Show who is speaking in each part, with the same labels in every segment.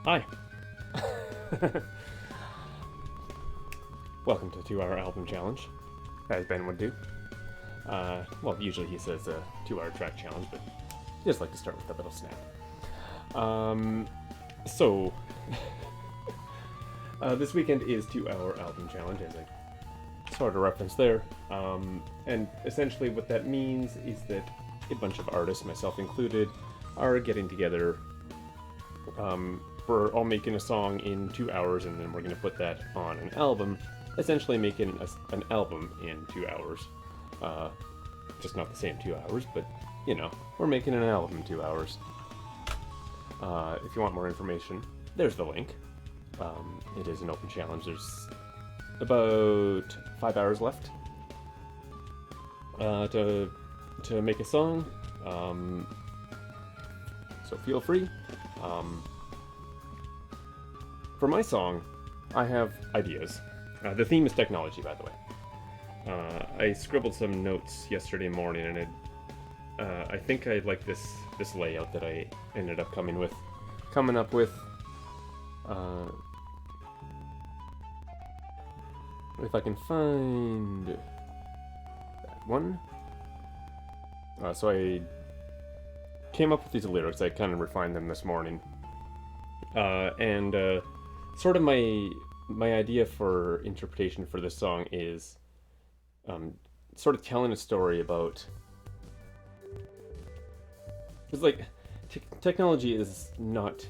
Speaker 1: Hi. Welcome to the 2 Hour Album Challenge, as Ben would do. Well, usually he says a 2 hour track challenge, but I just like to start with a little snap. So, this weekend is 2 Hour Album Challenge, as I sort of referenced there. And essentially what that means is that a bunch of artists, myself included, are getting together. We're all making a song in 2 hours, and then we're going to put that on an album, essentially making an album in 2 hours. Just not the same 2 hours, but, you know, we're making an album in 2 hours. If you want more information, there's the link. It is an open challenge. There's about 5 hours left to make a song, so feel free. For my song, I have ideas. The theme is technology, by the way. I scribbled some notes yesterday morning, and I think I like this layout that I ended up coming up with. If I can find that one. So I came up with these lyrics. I kind of refined them this morning, and sort of my idea for interpretation for this song is sort of telling a story about, because like technology is not,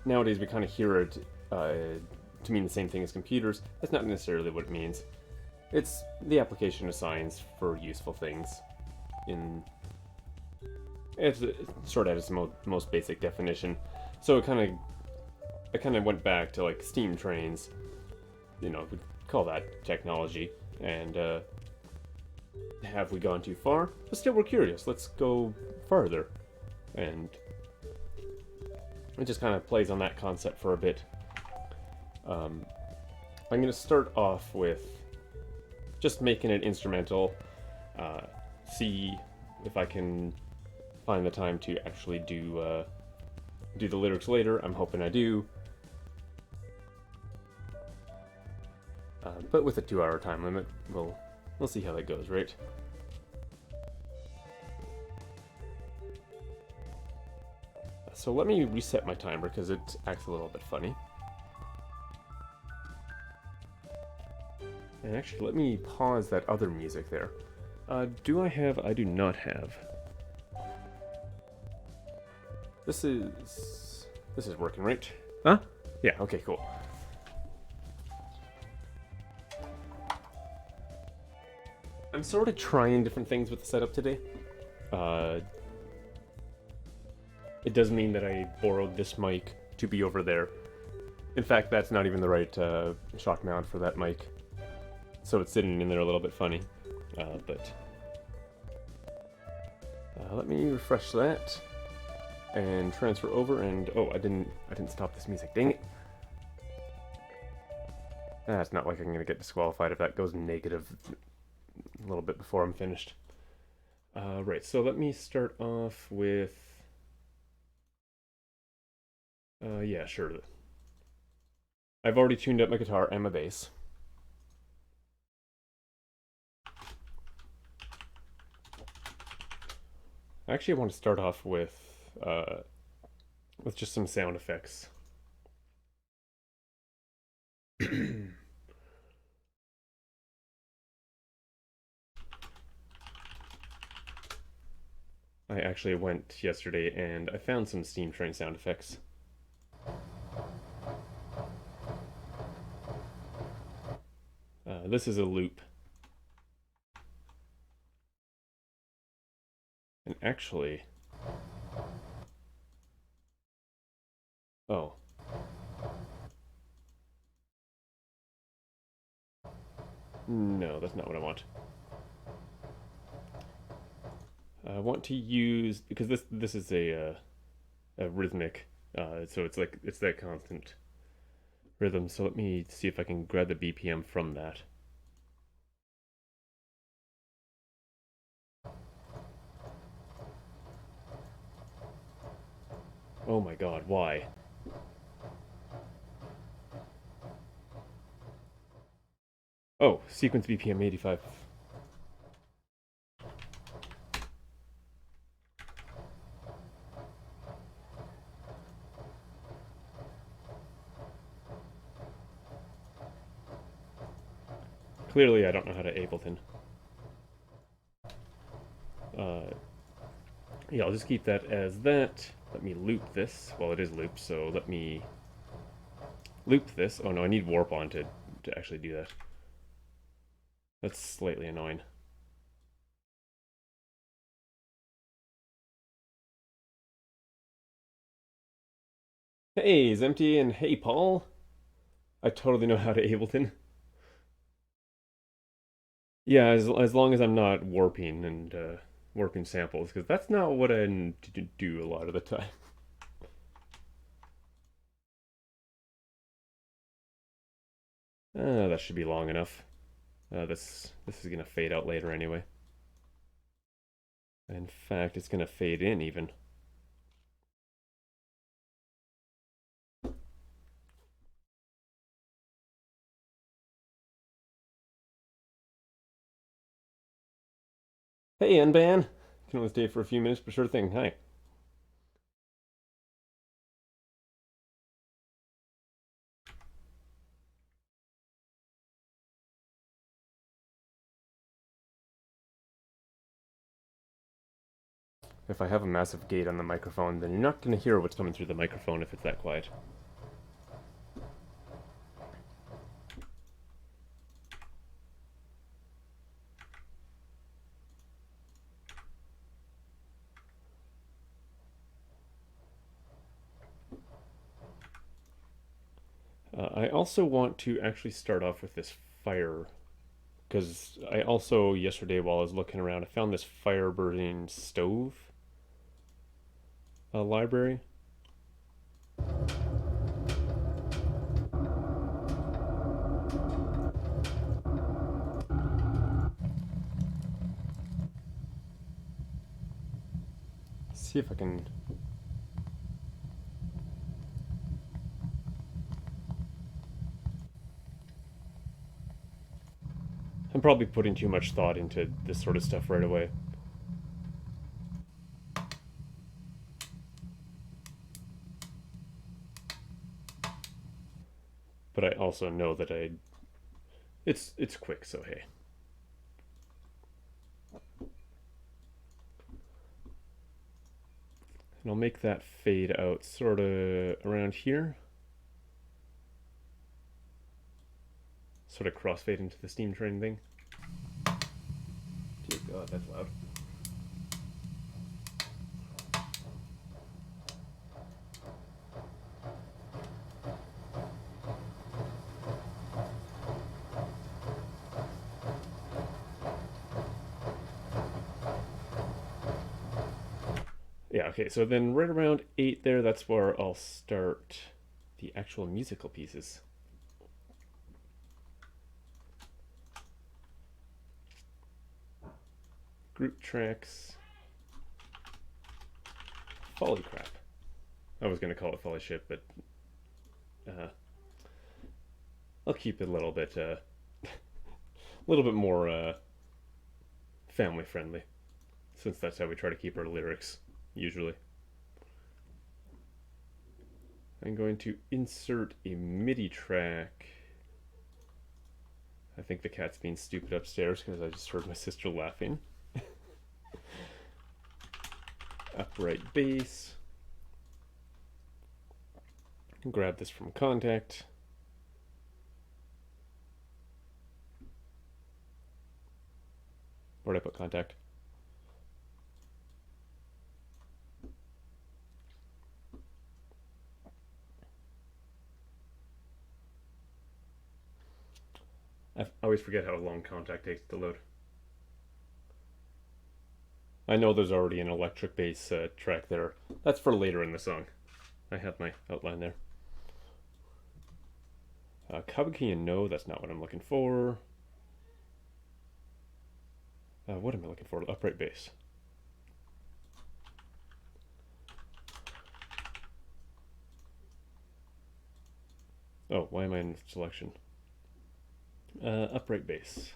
Speaker 1: nowadays we kind of hear it to mean the same thing as computers. That's not necessarily what it means. It's the application of science for useful things. It's sort of at its most basic definition. So I kind of went back to like steam trains, you know, we'd call that technology. And have we gone too far? But still, we're curious. Let's go farther. And it just kind of plays on that concept for a bit. I'm going to start off with just making it instrumental. See if I can find the time to actually do the lyrics later. I'm hoping I do. But with a 2 hour time limit, we'll see how that goes, right? So let me reset my timer because it acts a little bit funny. And actually, let me pause that other music there. Do I have? I do not have. This is working, right? Huh? Yeah, okay, cool. I'm sort of trying different things with the setup today. It does mean that I borrowed this mic to be over there. In fact, that's not even the right shock mount for that mic. So it's sitting in there a little bit funny. But let me refresh that and transfer over. And oh, I didn't stop this music. Dang it! It's not like I'm gonna get disqualified if that goes negative a little bit before I'm finished. Right. So let me start off with. Yeah, sure. I've already tuned up my guitar and my bass. I actually want to start off with just some sound effects. I actually went yesterday and I found some steam train sound effects. This is a loop. And actually... Oh. No, that's not what I want. I want to use... Because this is a rhythmic, so it's that constant rhythm. So let me see if I can grab the BPM from that. Oh my god, why? Oh, sequence BPM 85. Clearly, I don't know how to Ableton. Yeah, I'll just keep that as that. Let me loop this. Well, it is looped, so let me loop this. Oh no, I need warp on to actually do that. That's slightly annoying. Hey, Zempty, and hey, Paul. I totally know how to Ableton. Yeah, as long as I'm not warping and warping samples, because that's not what I do a lot of the time. That should be long enough. This is gonna fade out later anyway. In fact, it's gonna fade in even. Hey, Unban. Can only stay for a few minutes, but sure thing. Hi. If I have a massive gate on the microphone, then you're not gonna hear what's coming through the microphone if it's that quiet. I also want to actually start off with this fire, because I also, yesterday while I was looking around, I found this fire burning stove library. See if I can. I'm probably putting too much thought into this sort of stuff right away. But I also know that it's quick, so hey. And I'll make that fade out sort of around here. Sort of crossfade into the steam train thing. Dear God, that's loud. Yeah, okay, so then right around 8 there, that's where I'll start the actual musical pieces. Group tracks. Folly crap. I was going to call it folly shit, but I'll keep it a little bit more family friendly, since that's how we try to keep our lyrics usually. I'm going to insert a MIDI track. I think the cat's being stupid upstairs because I just heard my sister laughing. Upright bass. Grab this from Kontakt. Where'd I put Kontakt? I always forget how long Kontakt takes to load. I know there's already an electric bass track there. That's for later in the song. I have my outline there. Kabuki and no, that's not what I'm looking for. What am I looking for? Upright bass. Oh, why am I in selection? Upright bass.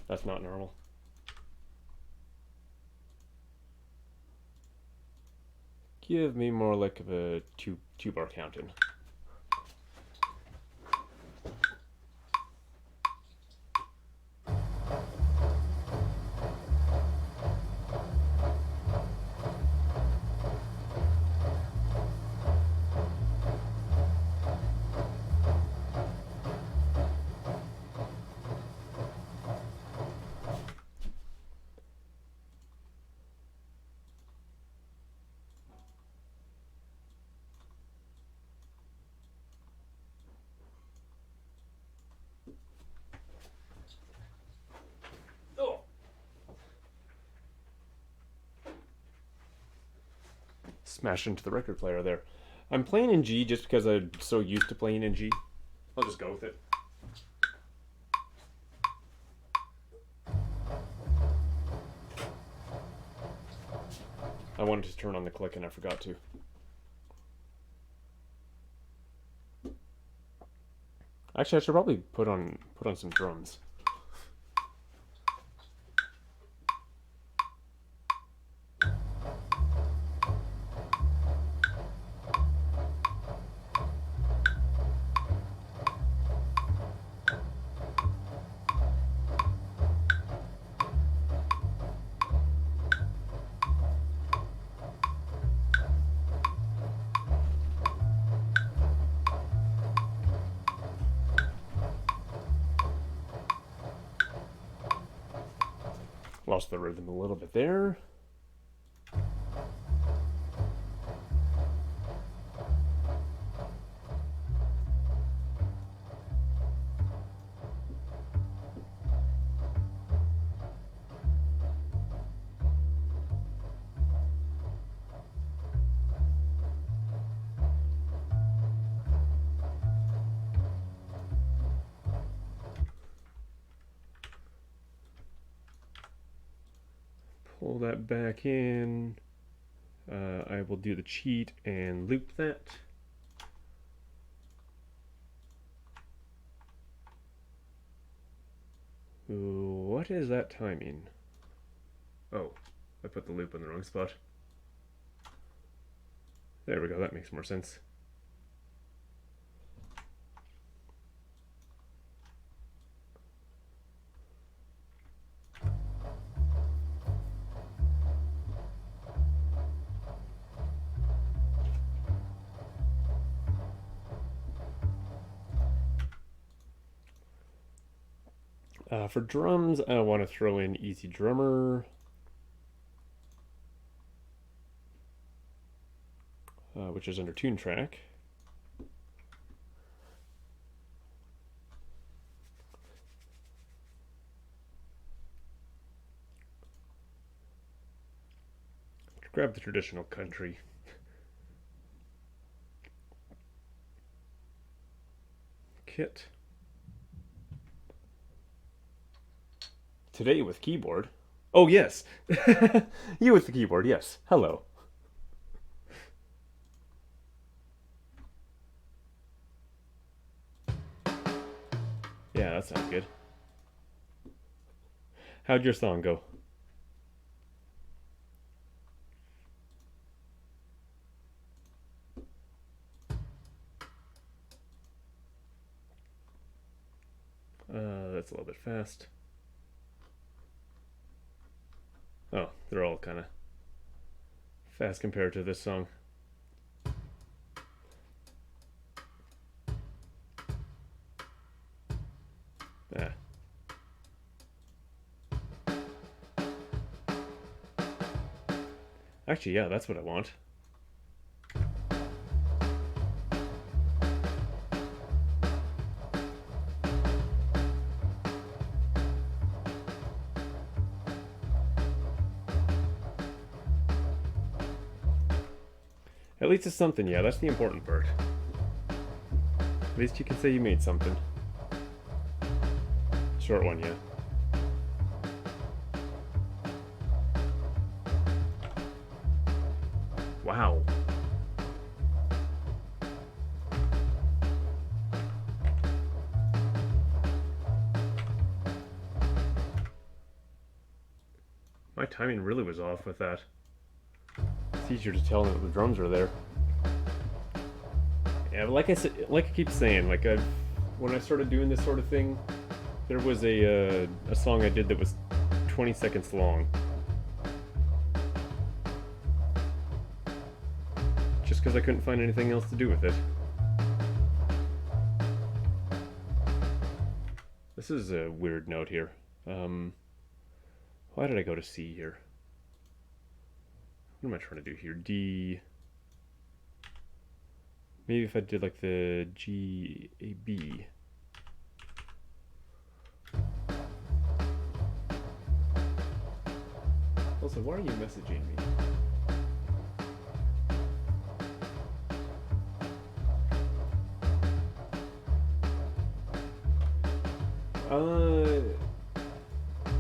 Speaker 1: That's not normal. Give me more like of a two-bar counting. Smash into the record player there. I'm playing in G just because I'm so used to playing in G. I'll just go with it. I wanted to turn on the click and I forgot to. Actually, I should probably put on some drums. Lost the rhythm a little bit there. Pull that back in. I will do the cheat and loop that. Ooh, what is that timing? Oh, I put the loop in the wrong spot. There we go, that makes more sense. For drums, I want to throw in Easy Drummer. Which is under Tune Track. Grab the traditional country. Kit. Today with keyboard. Oh, yes. You with the keyboard, yes. Hello. Yeah, that sounds good. How'd your song go? That's a little bit fast. Oh, they're all kind of fast compared to this song. Ah. Actually, yeah, that's what I want. At least it's something, yeah, that's the important part. At least you can say you made something. Short one, yeah. Wow. My timing really was off with that. It's easier to tell that the drums are there. Yeah, but like I said, like I keep saying, like when I started doing this sort of thing, there was a song I did that was 20 seconds long. Just because I couldn't find anything else to do with it. This is a weird note here. Why did I go to C here? What am I trying to do here? D. Maybe if I did like the G, A, B. Also, why are you messaging me?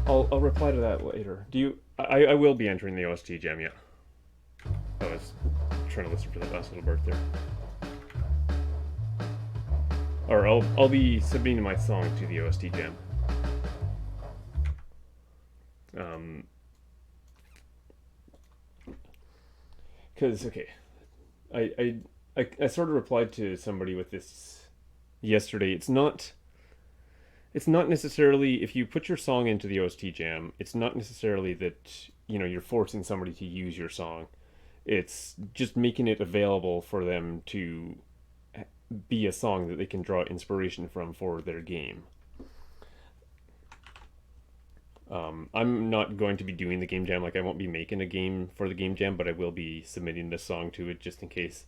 Speaker 1: I'll reply to that later. Do you? I will be entering the OST jam, yeah. I was trying to listen for that last little burst there. Or I'll be submitting my song to the OST jam. Because okay, I sort of replied to somebody with this yesterday. It's not necessarily, if you put your song into the OST jam, it's not necessarily that, you know, you're forcing somebody to use your song. It's just making it available for them to be a song that they can draw inspiration from for their game. I'm not going to be doing the game jam, like I won't be making a game for the game jam, but I will be submitting this song to it just in case.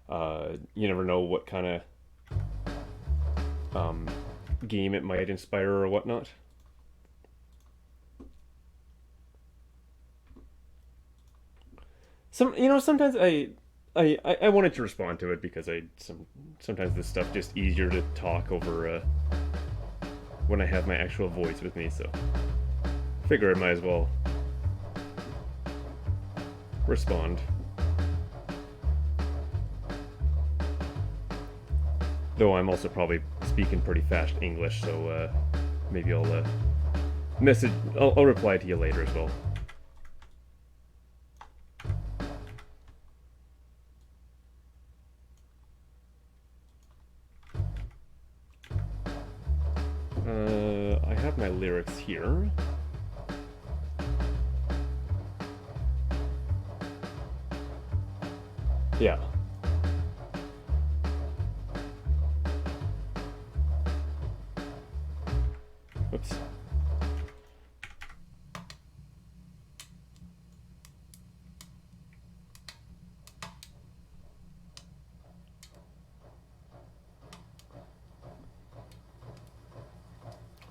Speaker 1: You never know what kind of game it might inspire or whatnot. Sometimes I wanted to respond to it because sometimes this stuff just easier to talk over when I have my actual voice with me, so figure I might as well respond. Though I'm also probably speaking pretty fast English, so maybe I'll I'll reply to you later as well. I have my lyrics here. Yeah. Oops.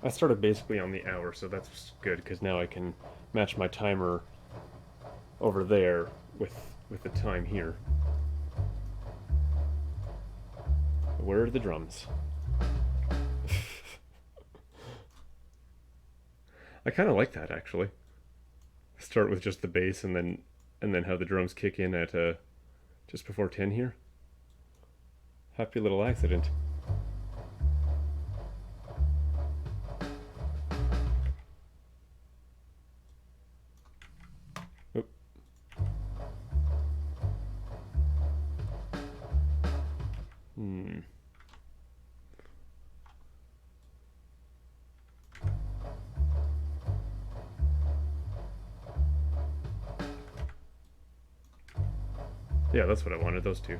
Speaker 1: I started basically on the hour, so that's good because now I can match my timer over there with the time here. Where are the drums? I kind of like that actually. Start with just the bass and then have the drums kick in at just before 10 here. Happy little accident. Oop. Yeah, that's what I wanted, those two.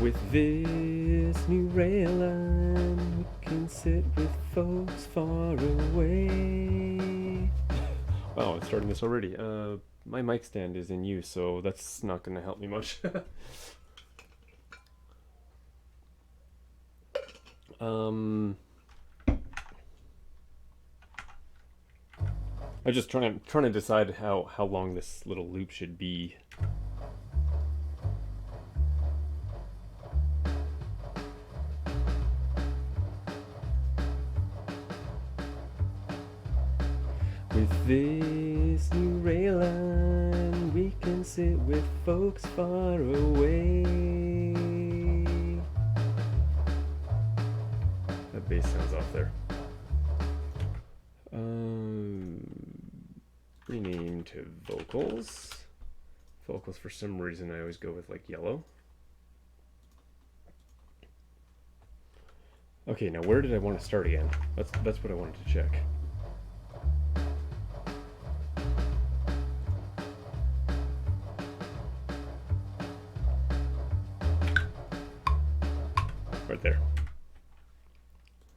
Speaker 1: With this new rail line, we can sit with folks far away. Wow, I'm starting this already. My mic stand is in use, so that's not going to help me much. I'm just trying to decide how long this little loop should be. With this new rail line, we can sit with folks far away. That bass sounds off there. Rename to vocals. Vocals, for some reason, I always go with like yellow. Okay, now where did I want to start again? That's what I wanted to check. Right there.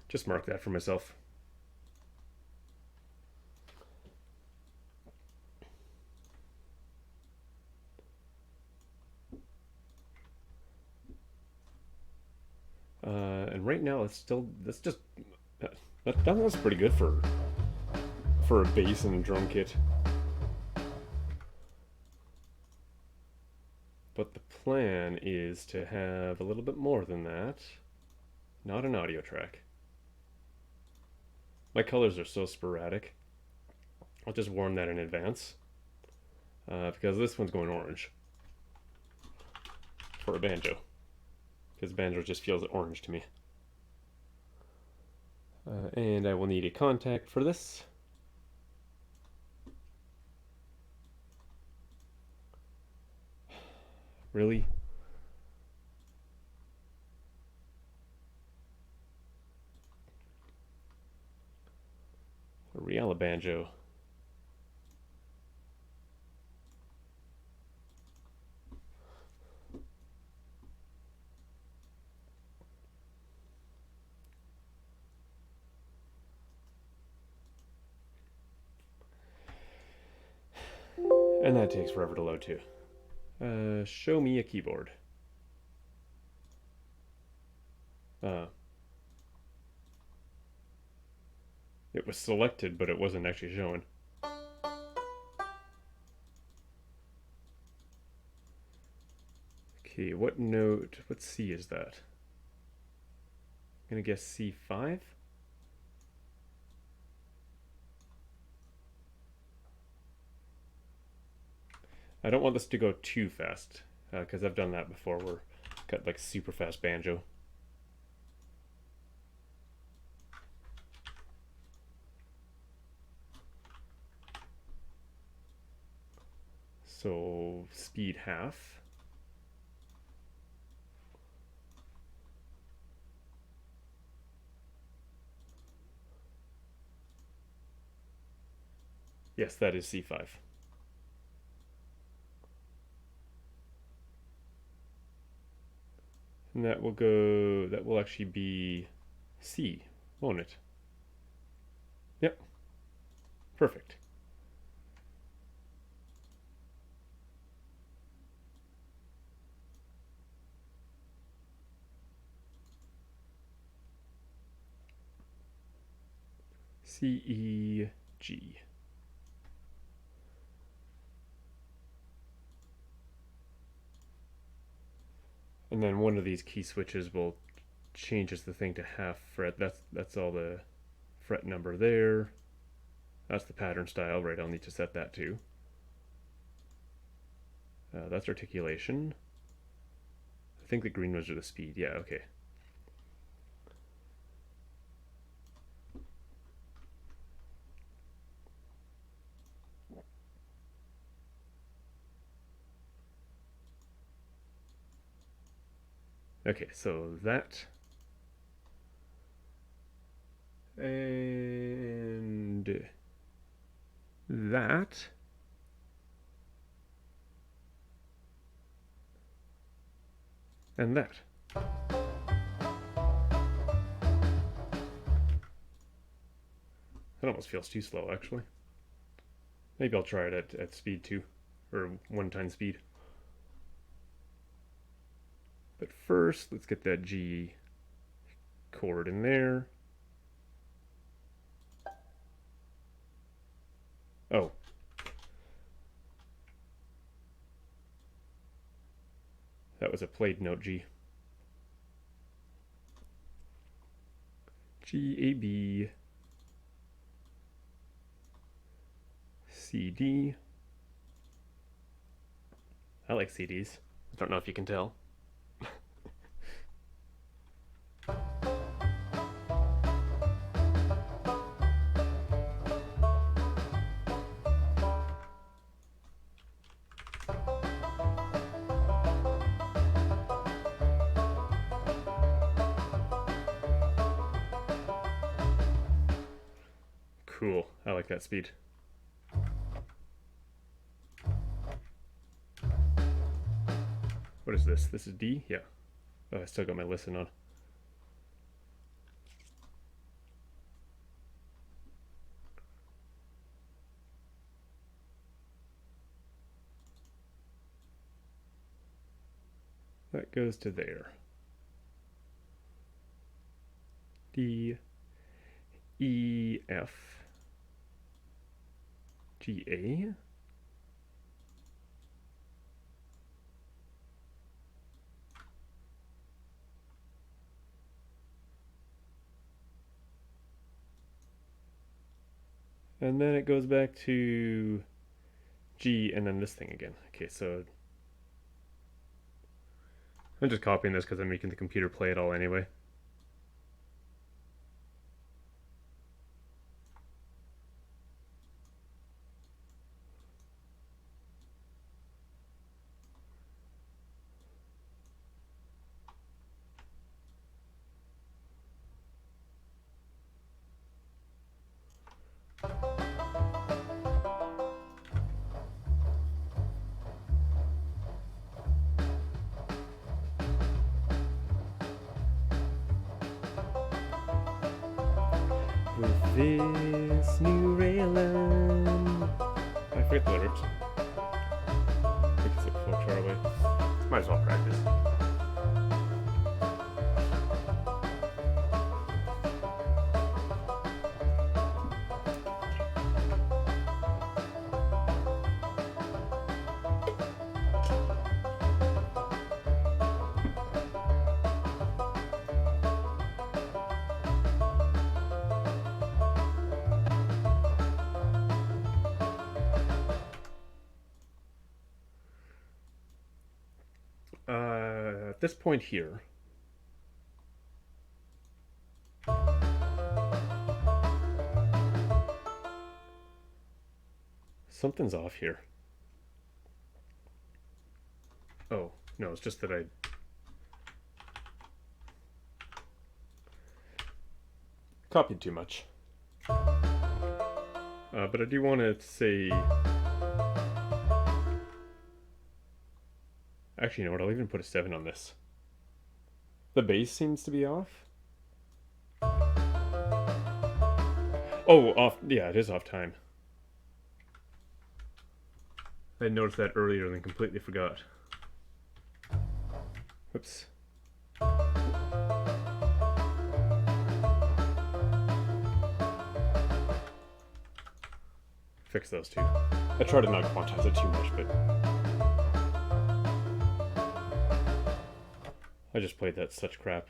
Speaker 1: Just mark that for myself. And right now that's pretty good for a bass and a drum kit. But the plan is to have a little bit more than that. Not an audio track. My colors are so sporadic. I'll just warn that in advance. Because this one's going orange. For a banjo. Because banjo just feels orange to me. And I will need a contact for this. Really? A Riala banjo. And that takes forever to load too. Show me a keyboard. It was selected, but it wasn't actually showing. Okay, what note, what C is that? I'm gonna guess C5? I don't want this to go too fast, because I've done that before, where got like super fast banjo. So speed half. Yes, that is C5. And that will actually be C, won't it? Yep. Perfect. C, E, G. And then one of these key switches will changes the thing to half fret. That's all the fret number there. That's the pattern style, right? I'll need to set that too. That's articulation. I think the green ones are the speed. Yeah, okay. Okay, so that. And that. And that. That almost feels too slow, actually. Maybe I'll try it at speed 2, or 1x speed. But first, let's get that G cord in there. Oh. That was a played note G. G, A, B, C, D. I like CDs. I don't know if you can tell. Cool. I like that speed. What is this? This is D? Yeah. Oh, I still got my listen on. That goes to there. D, E, F, G, A. And then it goes back to G and then this thing again. Okay, so I'm just copying this because I'm making the computer play it all anyway. With this new railin'. I forget the lyrics. I think it's like folk away. Might as well practice. At this point here, something's off here. Oh, no, it's just that I copied too much. But I do want to say... Actually, you know what? I'll even put a 7 on this. The bass seems to be off. Oh, off. Yeah, it is off time. I noticed that earlier and then completely forgot. Whoops. Fix those two. I try to not quantize it too much, but... I just played that such crap.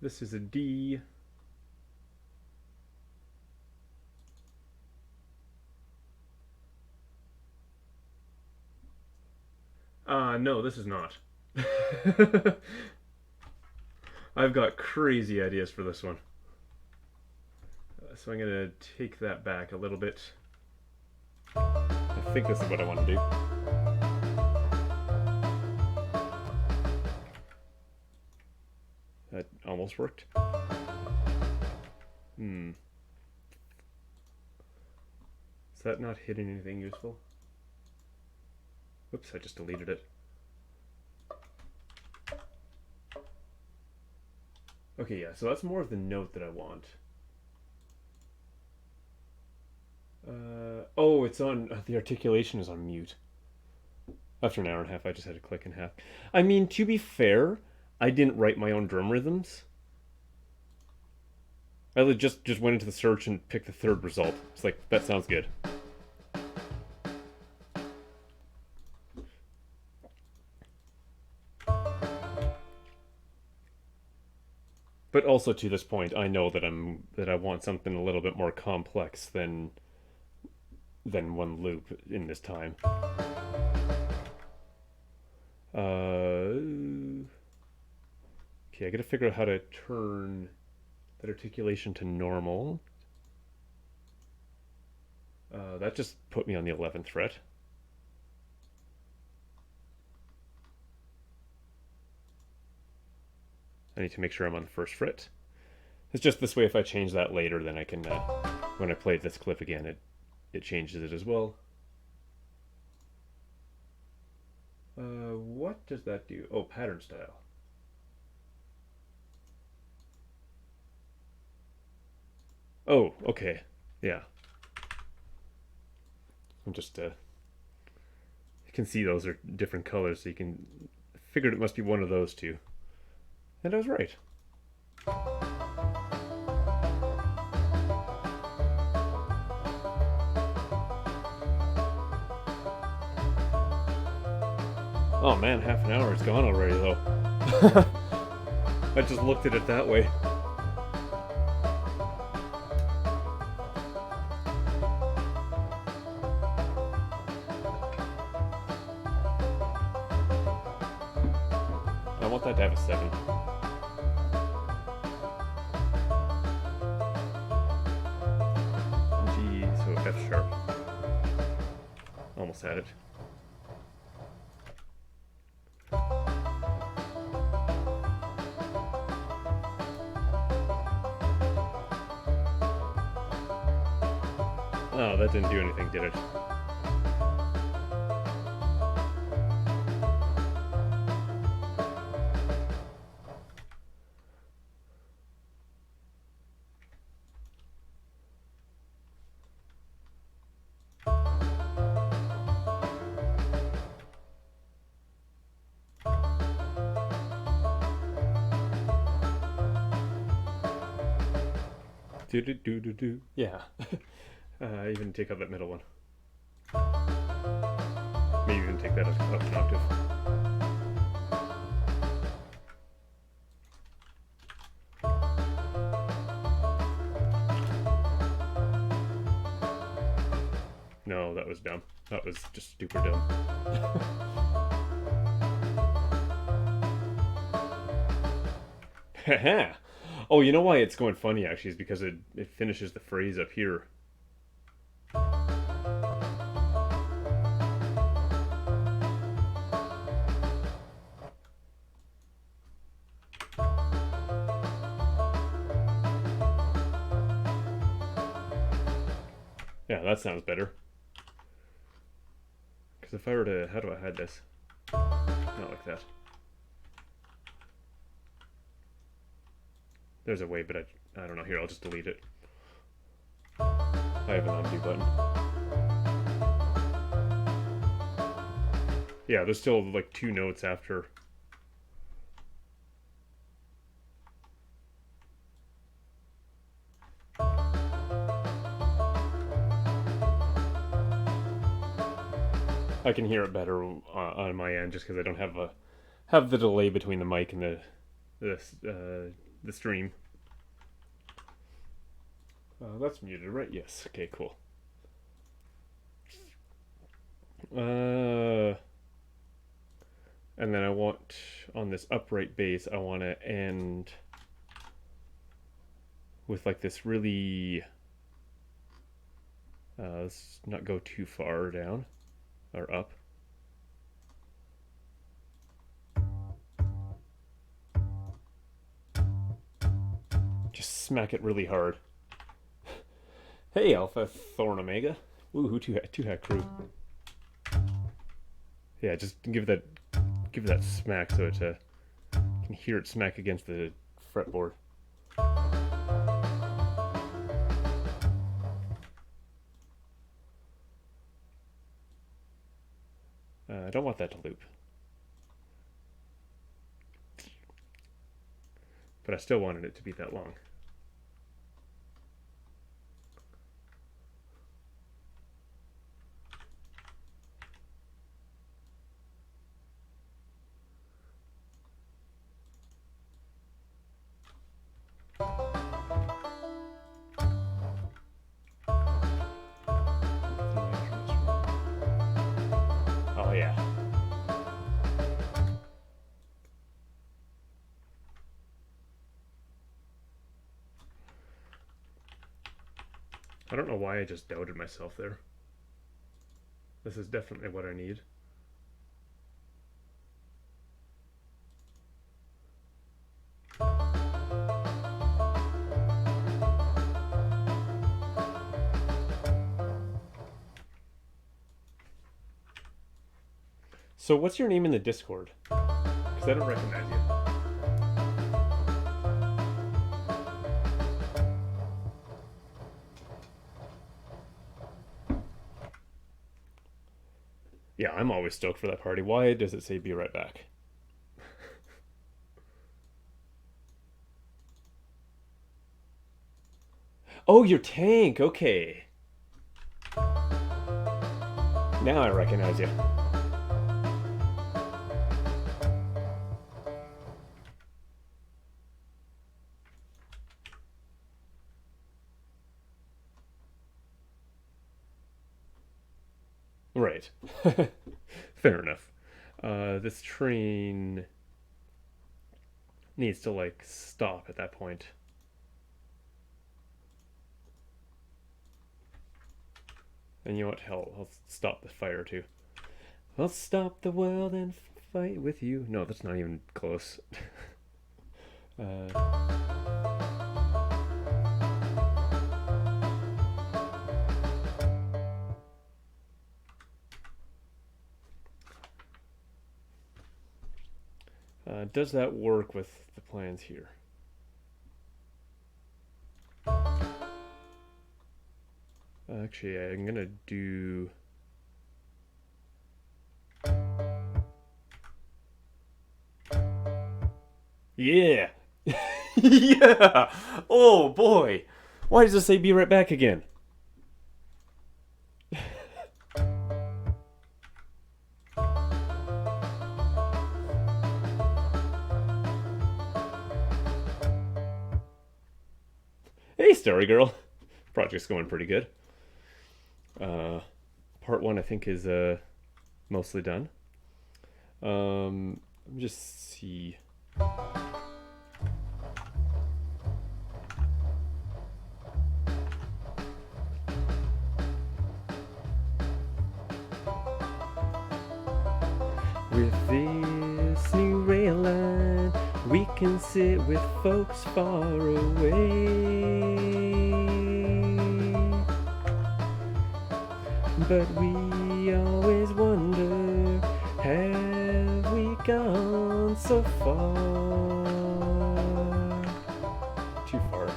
Speaker 1: This is a D. No, this is not. I've got crazy ideas for this one. So I'm going to take that back a little bit. I think this is what I want to do. That almost worked. Is that not hitting anything useful? Whoops, I just deleted it. Okay, yeah, so that's more of the note that I want. Oh, it's on. The articulation is on mute. After an hour and a half, I just had to click in half. I mean, to be fair, I didn't write my own drum rhythms. I just went into the search and picked the third result. It's like, that sounds good. But also to this point, I know that I want something a little bit more complex than one loop in this time. Okay, I gotta figure out how to turn that articulation to normal. That just put me on the 11th fret. I need to make sure I'm on the first fret. It's just this way, if I change that later, then I can, when I play this clip again, it changes it as well. What does that do? Oh, pattern style. Oh, okay. Yeah. I'm just, you can see those are different colors, so you can, figured it must be one of those two. And I was right. Oh man, half an hour is gone already though. I just looked at it that way. I want that to have a 7. G, so F sharp. Almost had it. Oh, that didn't do anything, did it? Do. Yeah. Even take out that middle one. Maybe even take that up an octave. No, that was dumb. That was just super dumb. Haha! Oh, you know why it's going funny actually is because it finishes the phrase up here. Yeah, that sounds better. Because if I were to, how do I hide this? Not like that. There's a way, but I don't know. Here, I'll just delete it. I have an undo button. Yeah, there's still like 2 notes after. I can hear it better on my end just because I don't have the delay between the mic and the stream. That's muted, right? Yes. Okay, cool. And then I want, on this upright bass, I want to end with like this really, let's not go too far down or up. Just smack it really hard. Hey, Alpha Thorn Omega. Woohoo, two hat crew. Yeah, just give that smack so it can hear it smack against the fretboard. I don't want that to loop. But I still wanted it to be that long. Oh yeah. I don't know why I just doubted myself there. This is definitely what I need. So what's your name in the Discord? Because I don't recognize you. Yeah, I'm always stoked for that party. Why does it say be right back? Oh, your tank. Okay. Now I recognize you. Right. Fair enough. This train needs to, like, stop at that point. And you know what? Hell, I'll stop the fire too. I'll stop the world and fight with you. No, that's not even close. Does that work with the plans here? Actually, I'm gonna do... Yeah! Yeah! Oh boy! Why does it say be right back again? Hey, Story Girl! Project's going pretty good. Part 1 I think is mostly done. Let me just see. With this new rail line, we can sit with folks far away. But we always wonder, have we gone so far? Too far.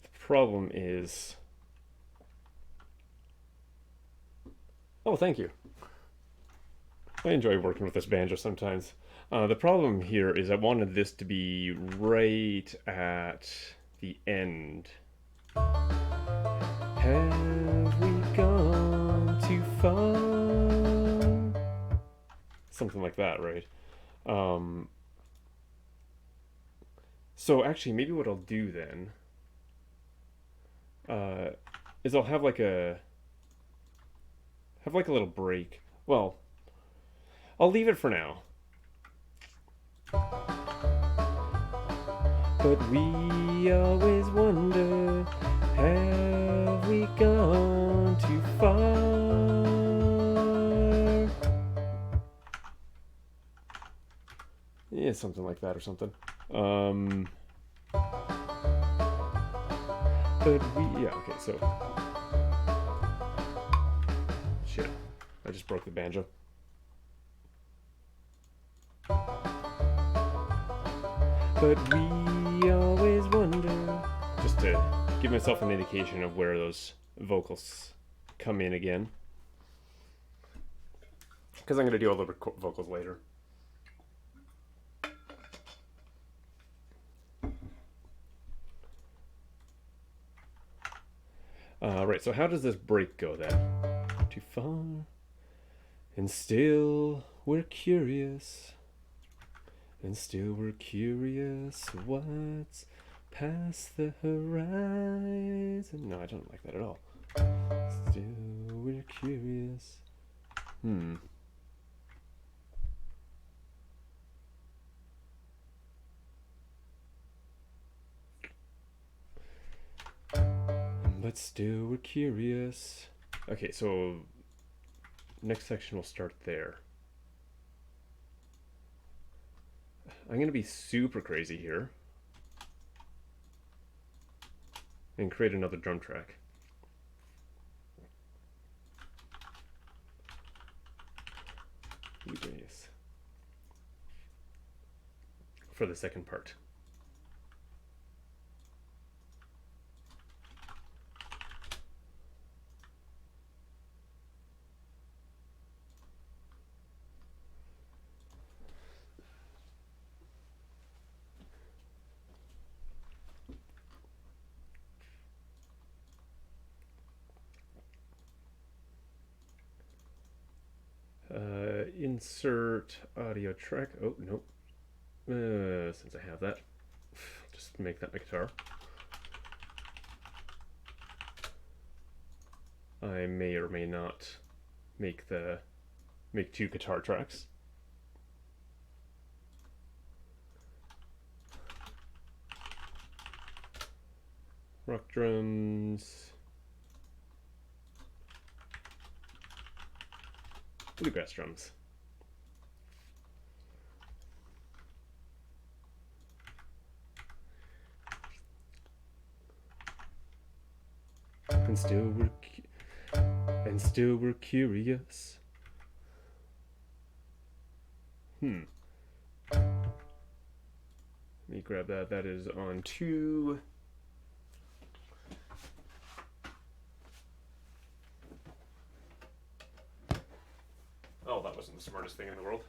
Speaker 1: The problem is... Oh, thank you. I enjoy working with this banjo sometimes. The problem here is I wanted this to be right at the end. Have we gone too far? Something like that, right? So actually, maybe what I'll do then is I'll have like a little break. Well, I'll leave it for now. But we always wonder, have we gone too far? Yeah, something like that or something. But yeah, okay, so... Shit, I just broke the banjo. But we always wonder... Just to give myself an indication of where those vocals come in again, because I'm going to do all the vocals later. Right, so how does this break go then? Too far, and still we're curious, and still we're curious what's past the horizon. No, I don't like that at all. Still we're curious. But still we're curious. Okay, so next section will start there. I'm going to be super crazy here and create another drum track. For the second part. Insert audio track. Oh, nope. Since I have that, just make that my guitar. I may or may not make two guitar tracks. Rock drums. Bluegrass drums. And still we're curious. Let me grab that. That is on 2. Oh, that wasn't the smartest thing in the world.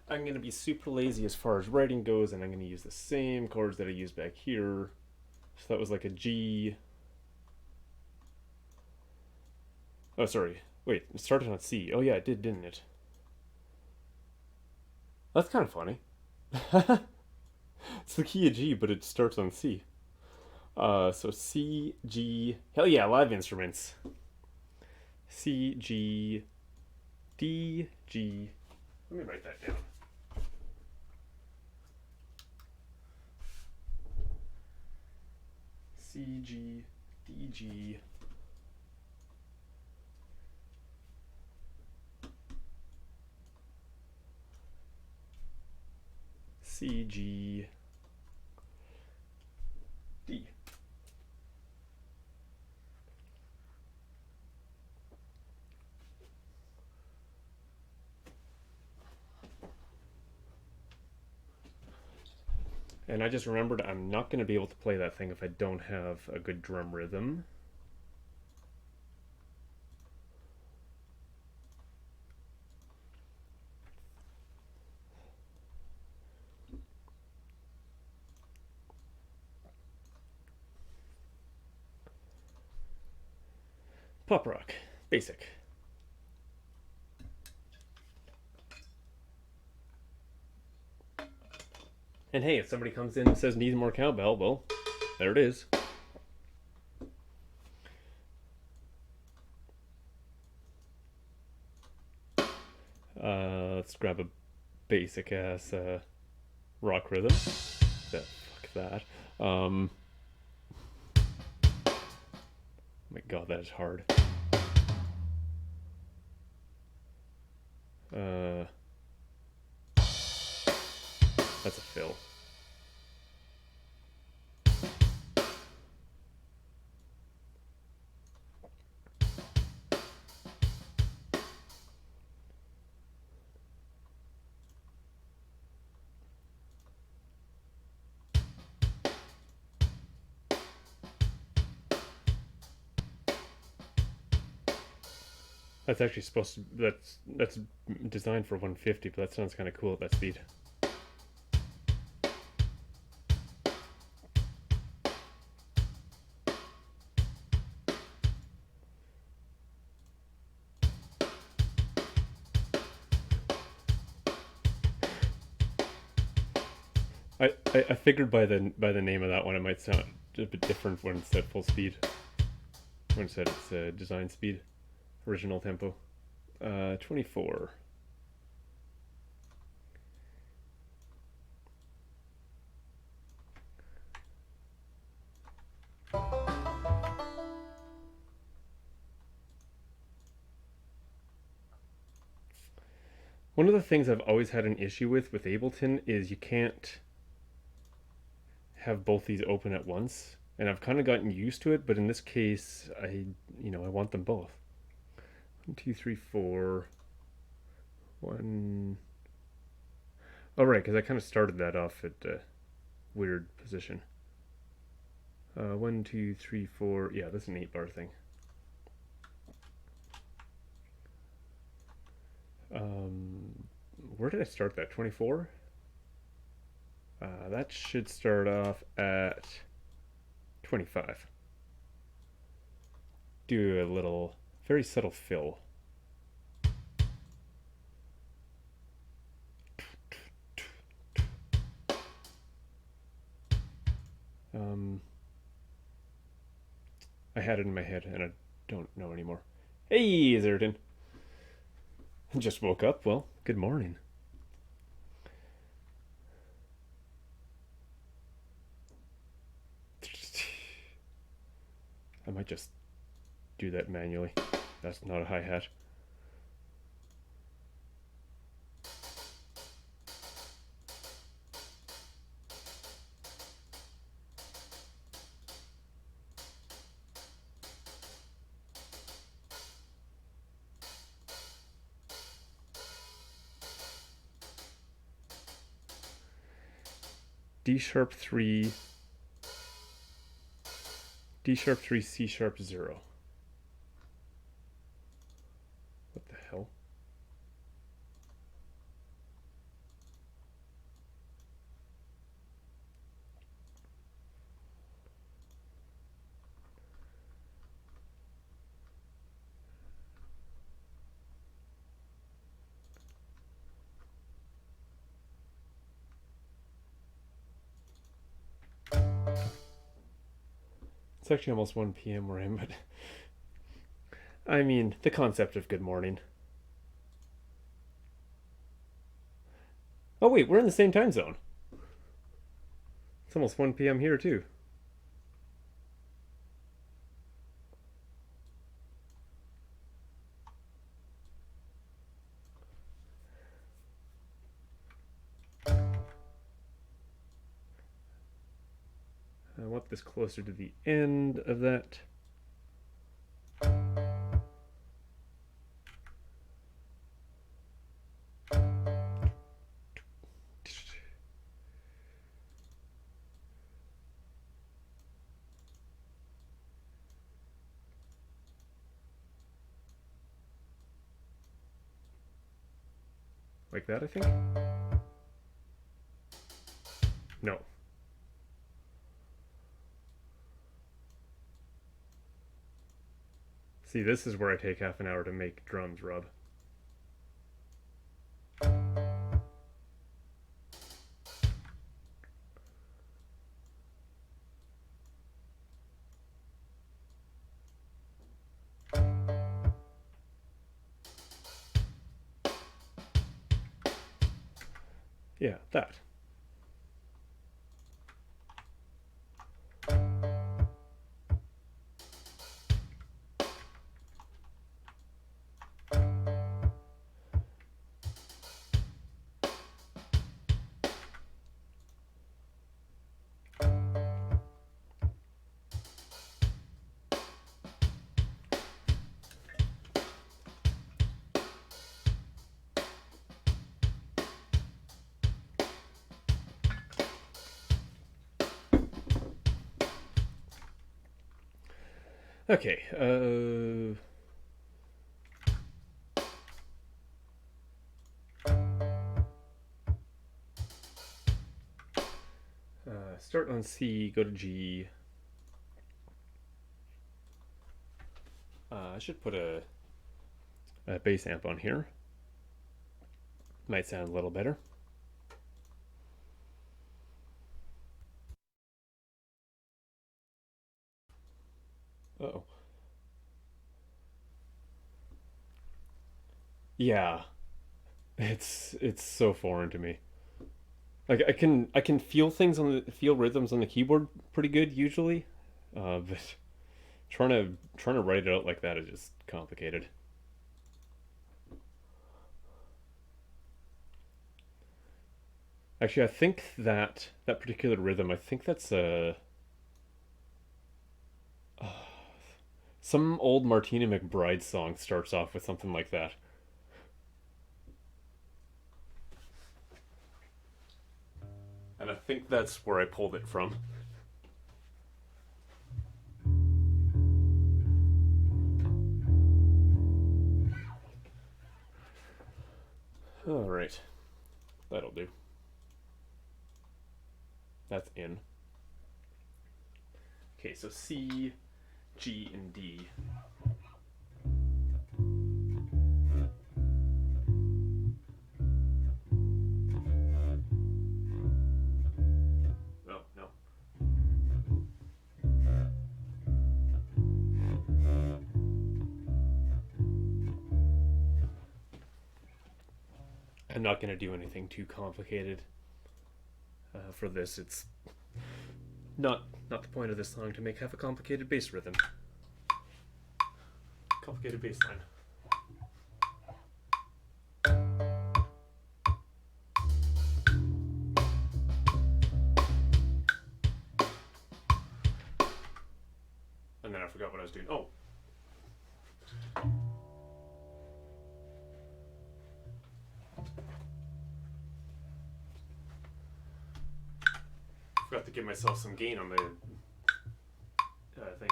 Speaker 1: I'm going to be super lazy as far as writing goes, and I'm going to use the same chords that I used back here. So that was like a G. Oh, sorry. Wait, it started on C. Oh yeah, it did, didn't it? That's kind of funny. It's the key of G, but it starts on C. So C, G. Hell yeah, live instruments. C, G, D, G. Let me write that down. C, G, D, G. C, G, D. And I just remembered I'm not going to be able to play that thing if I don't have a good drum rhythm. Pop rock, basic. And hey, if somebody comes in and says needs more cowbell, well, there it is. Let's grab a basic ass rock rhythm. Fuck that. Oh my god, that is hard. That's a fill. That's actually supposed to. That's designed for 150, but that sounds kind of cool at that speed. I figured by the name of that one, it might sound a bit different when it's at full speed. When it said it's design speed, original tempo. 24. One of the things I've always had an issue with Ableton is you can't have both these open at once, and I've kind of gotten used to it. But in this case, I want them both. 1, 2, 3, 4. 1. Oh right, because I kind of started that off at a weird position. 1, 2, 3, 4. Yeah, that's an 8-bar thing. Where did I start that? 24? That should start off at 25. Do a little, very subtle fill. I had it in my head and I don't know anymore. Hey, Zerden. Just woke up. Well, good morning. I might just do that manually. That's not a hi-hat. D sharp 3, D sharp 3, C sharp 0. What the hell? It's actually almost 1 p.m. where I'm at. I mean, the concept of good morning. Oh wait, we're in the same time zone. It's almost 1 p.m. here too. I want this closer to the end of that. Like that, I think? No. See, this is where I take half an hour to make drums, Rob. Yeah, that. Okay. Start on C, go to G. I should put a bass amp on here. Might sound a little better. Oh. Yeah. It's so foreign to me. Like I can feel things on the feel rhythms on the keyboard pretty good usually, but trying to write it out like that is just complicated. Actually, I think that particular rhythm, I think that's some old Martina McBride song starts off with something like that. And I think that's where I pulled it from. All right, that'll do. That's in. Okay, so C, G, and D. Oh no. I'm not gonna do anything too complicated for this. It's not the point of this song to have a complicated bass rhythm, complicated bass line. And then I forgot what I was doing. Oh, forgot to give myself some gain on the thing.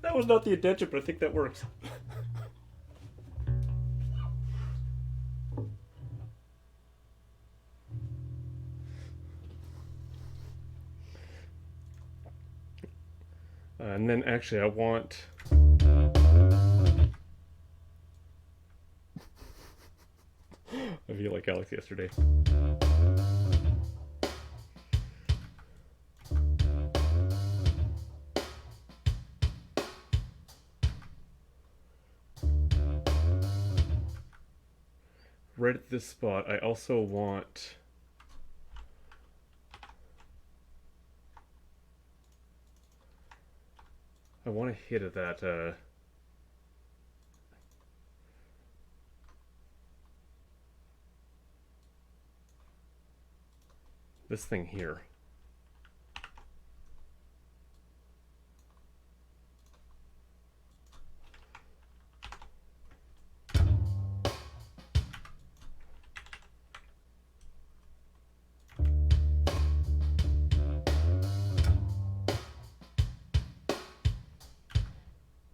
Speaker 1: That was not the intention, but I think that works. And then actually, I want. I feel like Alex yesterday. Right at this spot, I also want. I want a hit of that. This thing here.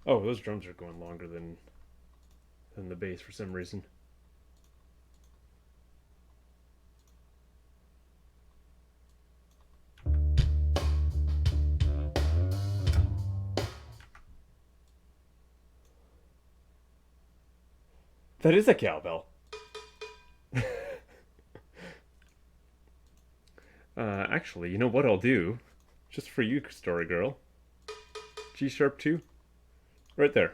Speaker 1: Oh, those drums are going longer than the bass for some reason. That is a cowbell. Actually, you know what I'll do? Just for you, story girl. G sharp 2? Right there.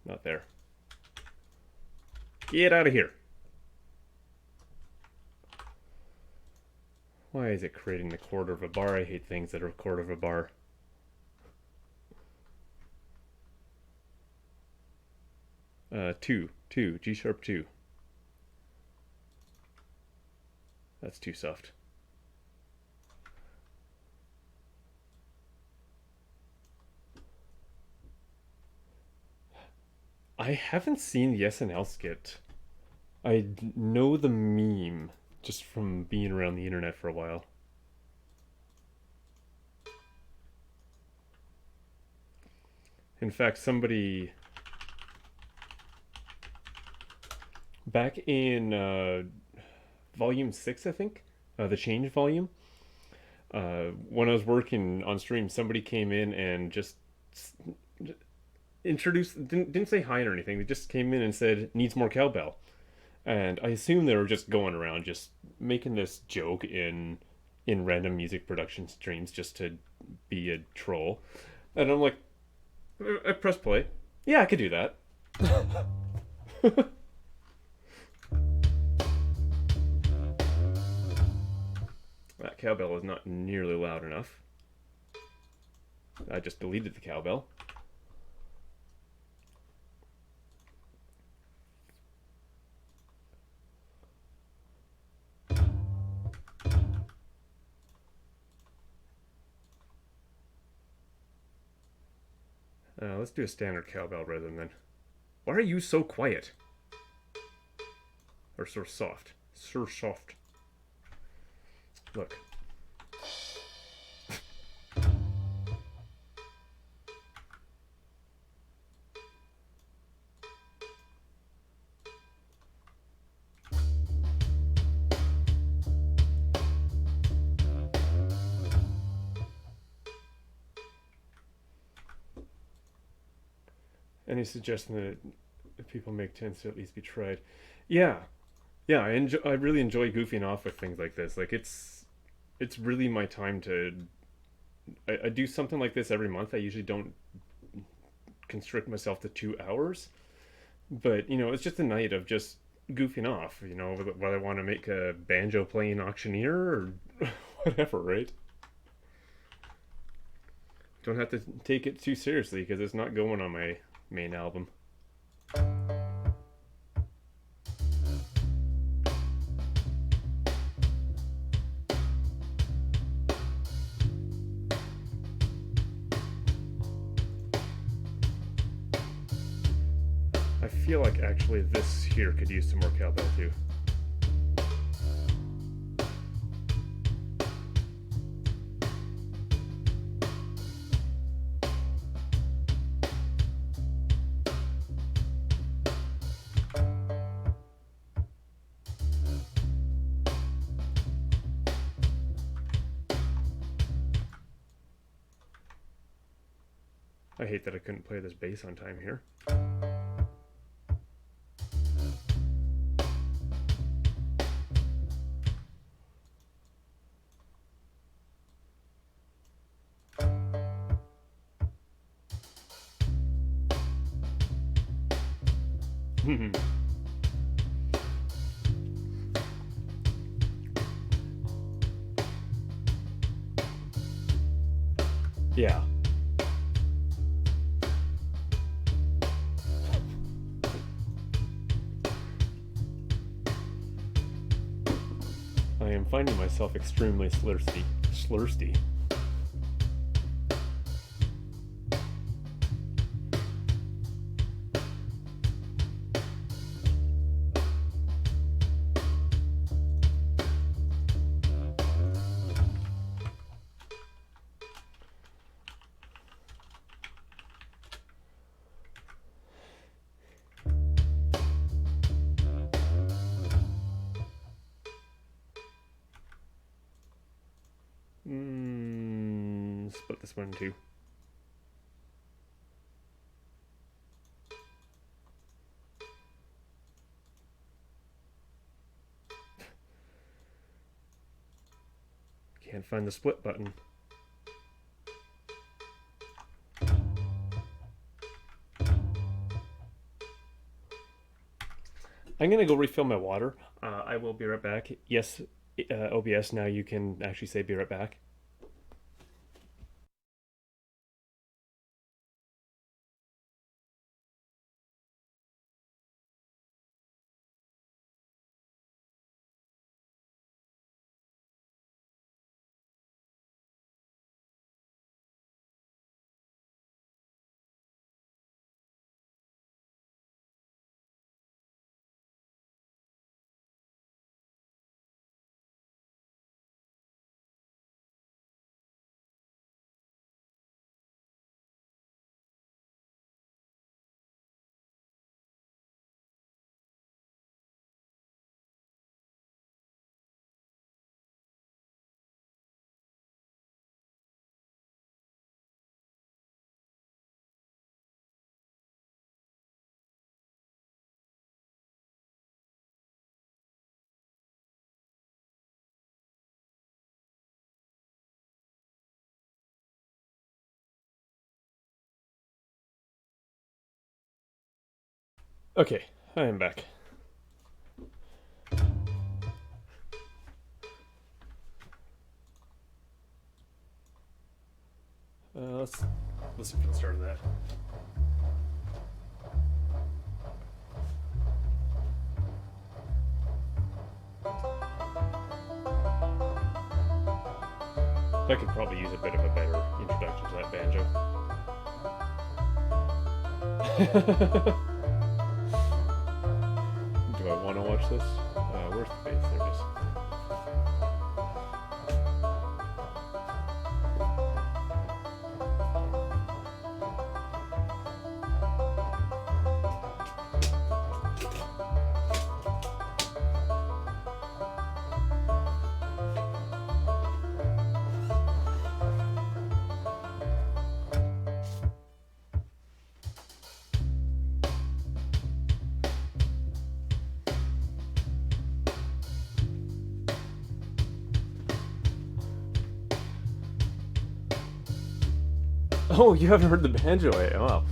Speaker 1: Not there. Get out of here. Why is it creating the quarter of a bar? I hate things that are a quarter of a bar. Two, G sharp 2. That's too soft. I haven't seen the SNL skit. I know the meme just from being around the internet for a while. In fact, somebody back in volume 6, I think, the change volume, when I was working on stream, somebody came in and just introduced, didn't say hi or anything. They just came in and said, needs more cowbell. And I assume they were just going around just making this joke in random music production streams just to be a troll. And I'm like, I press play. Yeah, I could do that. That cowbell is not nearly loud enough. I just deleted the cowbell. Let's do a standard cowbell rhythm then. Why are you so quiet? Or so soft? So soft. Look. Any suggestion that people make tends to at least be tried? Yeah, yeah. I really enjoy goofing off with things like this. Like it's really my time to. I do something like this every month. I usually don't constrict myself to 2 hours, but it's just a night of just goofing off. Whether I want to make a banjo playing auctioneer or whatever, right? Don't have to take it too seriously because it's not going on my main album. I feel like actually this here could use some more cowbell too. I hate that I couldn't play this bass on time here. Yeah. I am finding myself extremely slursty. Slursty. Split this one in two. Can't find the split button. I'm gonna go refill my water. I will be right back. Yes, OBS, now you can actually say be right back. Okay, I am back. Let's listen to the start of that. I could probably use a bit of a better introduction to that banjo. Do I want to watch this? Where's the bass? There it is. Oh, you haven't heard the banjo? Wow.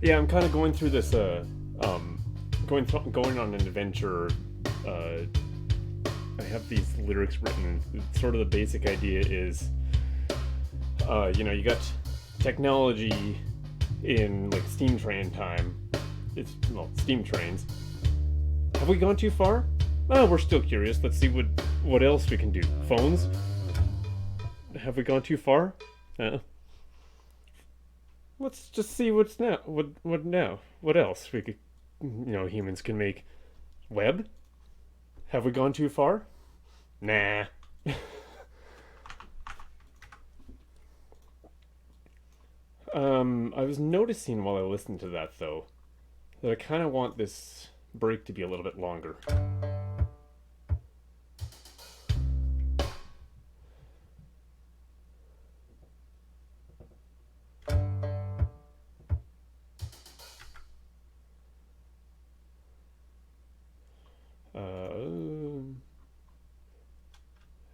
Speaker 1: Yeah, I'm kind of going through this, going on an adventure. I have these lyrics written. Sort of the basic idea is, you got technology in like steam train time. Steam trains. Have we gone too far? Oh, we're still curious. Let's see what else we can do. Phones? Have we gone too far? Let's just see what's now. What now? What else we could, humans can make? Web? Have we gone too far? Nah. I was noticing while I listened to that though, that I kind of want this break to be a little bit longer.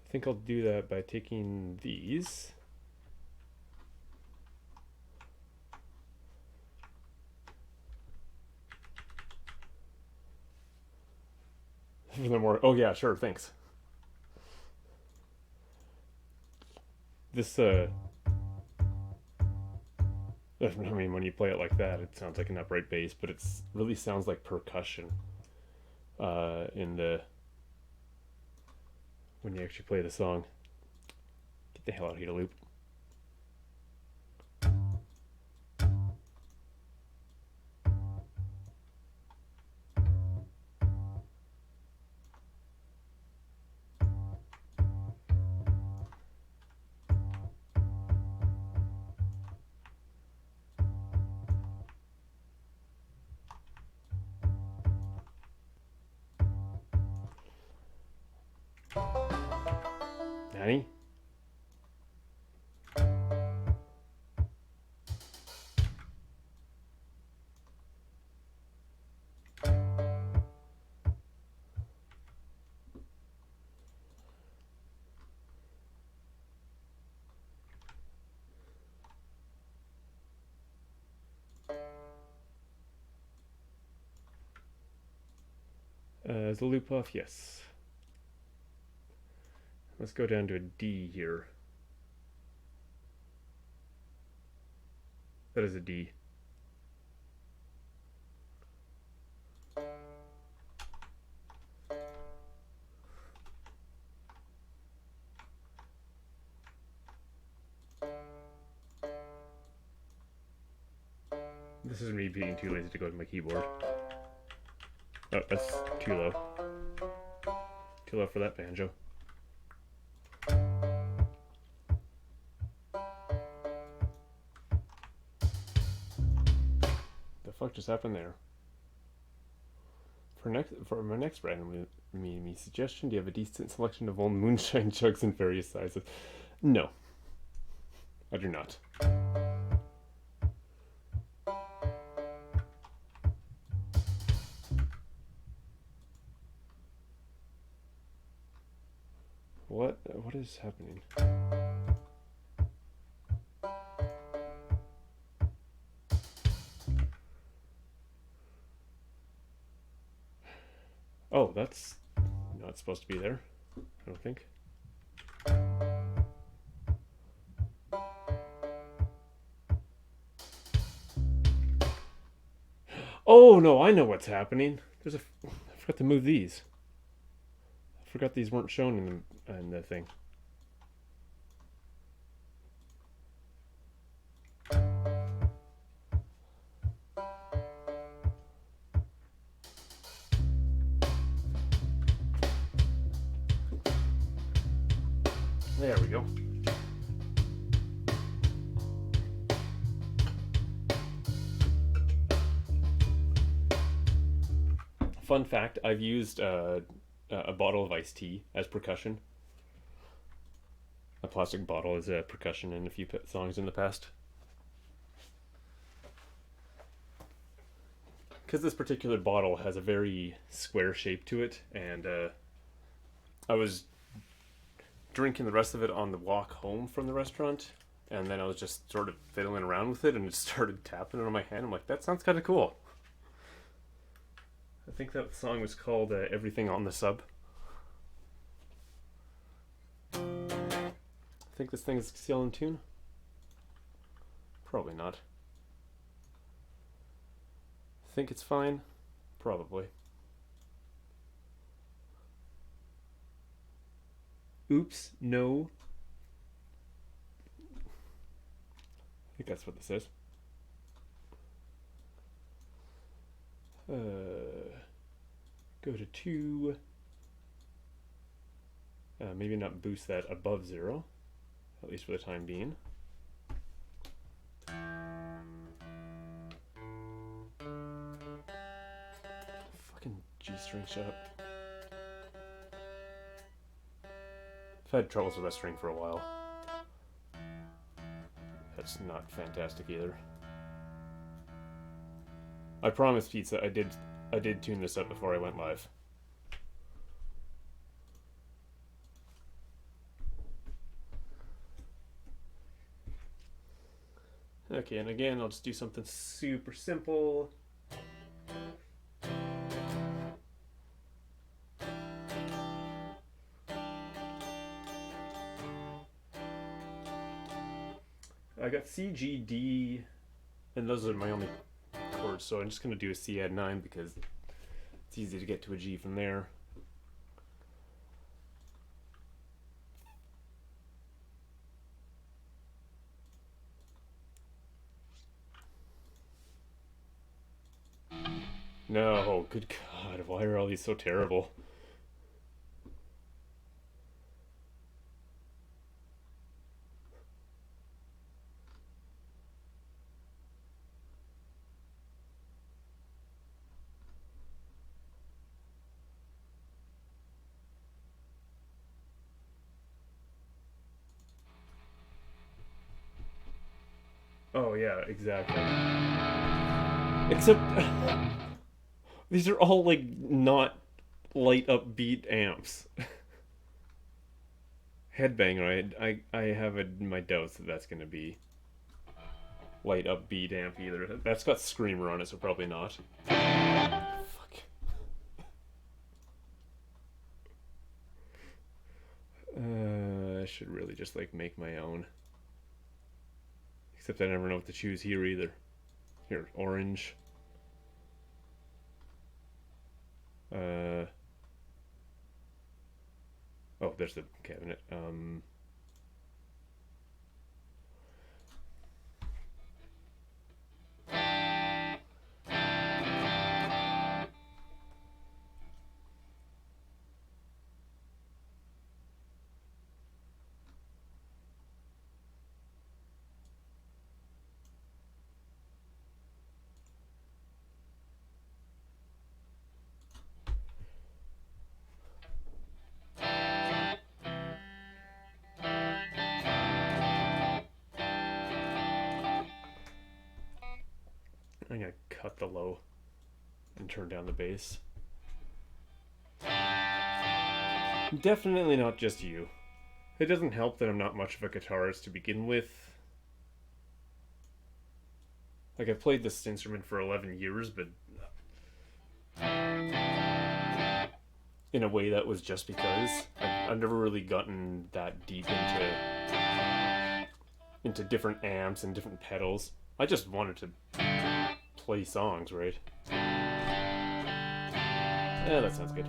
Speaker 1: I think I'll do that by taking these. More. Oh yeah, sure. Thanks. This I mean, when you play it like that, it sounds like an upright bass, but it really sounds like percussion. When you actually play the song. Get the hell out of here, loop. Nanny? Is the loop off? Yes. Let's go down to a D here. That is a D. This is me being too lazy to go to my keyboard. Oh, that's too low. Too low for that banjo. The fuck just happened there? For my next random me suggestion, do you have a decent selection of old moonshine jugs in various sizes? No, I do not. What is happening? Oh, that's not supposed to be there, I don't think. Oh no, I know what's happening. I forgot to move these. I forgot these weren't shown in the thing. There we go. Fun fact, I've used a bottle of iced tea as percussion. A plastic bottle as a percussion in a few songs in the past. Because this particular bottle has a very square shape to it, and I was drinking the rest of it on the walk home from the restaurant, and then I was just sort of fiddling around with it, and it started tapping it on my hand. I'm like, that sounds kind of cool. I think that song was called Everything on the Sub. I think this thing is still in tune. Probably not. Think it's fine? Probably. Oops, no. I think that's what this is. Go to 2. Maybe not boost that above 0, at least for the time being. Fucking G-string, shut up. I've had troubles with that string for a while. That's not fantastic either. I promised Pizza I did tune this up before I went live. Okay, and again, I'll just do something super simple. I got C, G, D, and those are my only chords, so I'm just going to do a C add 9 because it's easy to get to a G from there. No, good God, why are all these so terrible? Oh yeah, exactly. Except these are all like not light upbeat amps. Headbanger, I have my doubts that that's gonna be light upbeat amp either. That's got Screamer on it, so probably not. Fuck. should really just like make my own. Except I never know what to choose here either. Here, orange. Oh, there's the cabinet. I'm gonna cut the low and turn down the bass. Definitely not just you. It doesn't help that I'm not much of a guitarist to begin with. Like, I've played this instrument for 11 years, but in a way that was just because I've never really gotten that deep into different amps and different pedals. I just wanted to play songs, right? Yeah, that sounds good.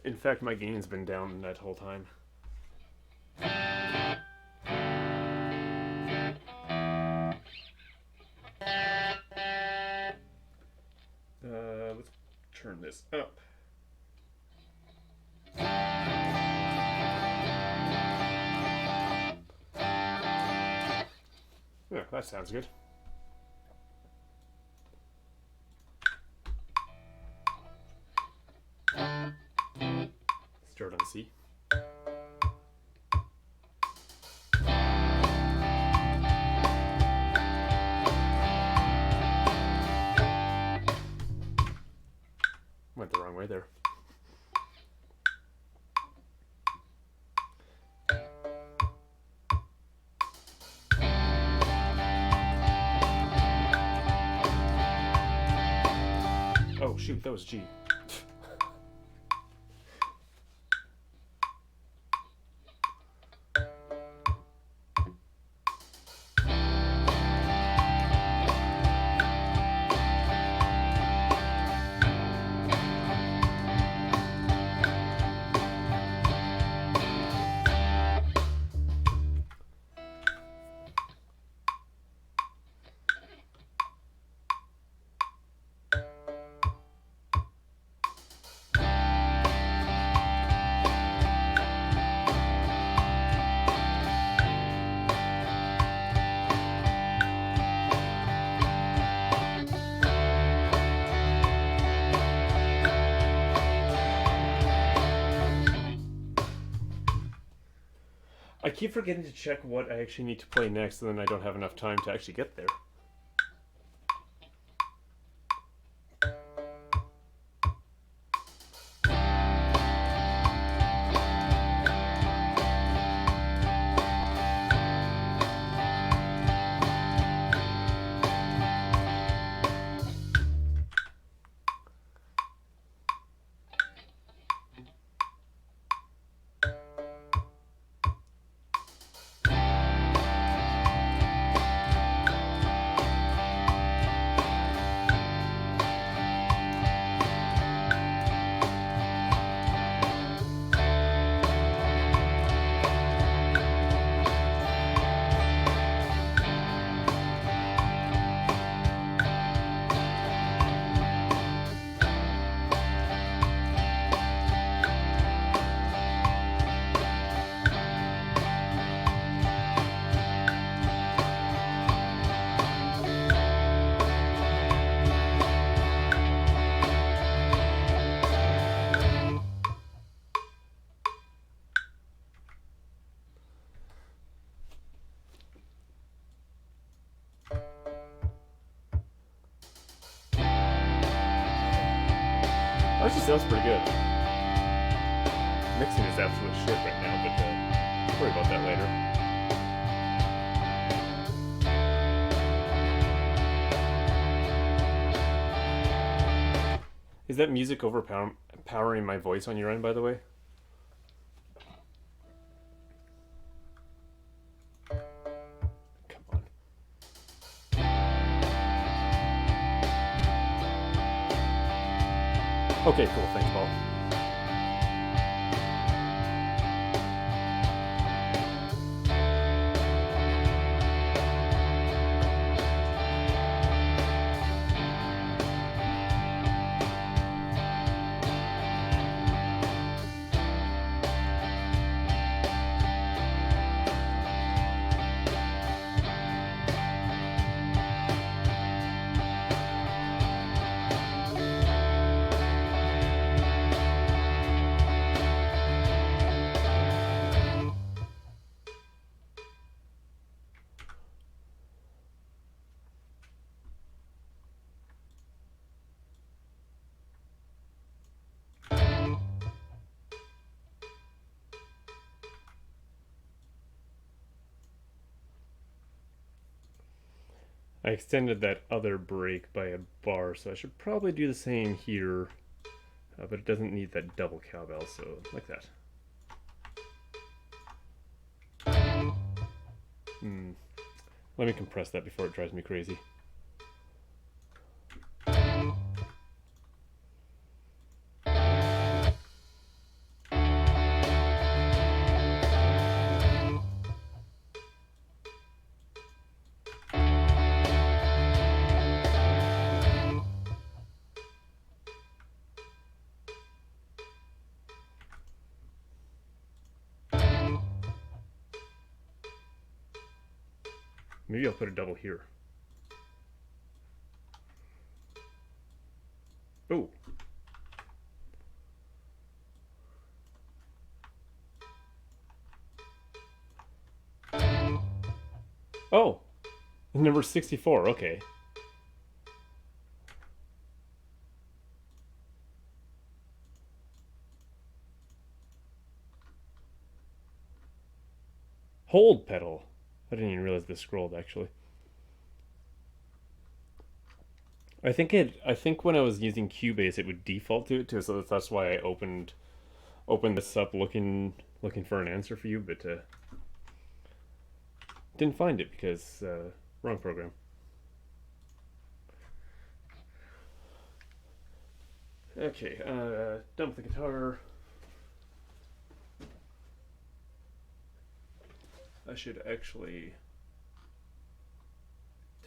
Speaker 1: In fact, my gain's been down that whole time. Let's turn this up. Yeah, that sounds good. Start on C. Went the wrong way there. Oh shoot, that was G. I keep forgetting to check what I actually need to play next, and then I don't have enough time to actually get there. Actually sounds pretty good. Mixing is absolute shit right now, but worry about that later. Is that music overpowering my voice on your end, by the way? Come on. Okay, cool. Thanks, Paul. I extended that other break by a bar, so I should probably do the same here, but it doesn't need that double cowbell, so like that. Let me compress that before it drives me crazy. Maybe I'll put a double here. Oh. Oh. Number 64. Okay. Hold pedal. I didn't even realize this scrolled actually. I think when I was using Cubase it would default to it too, so that's why I opened this up looking for an answer for you, but didn't find it because wrong program. Okay, dump the guitar. I should actually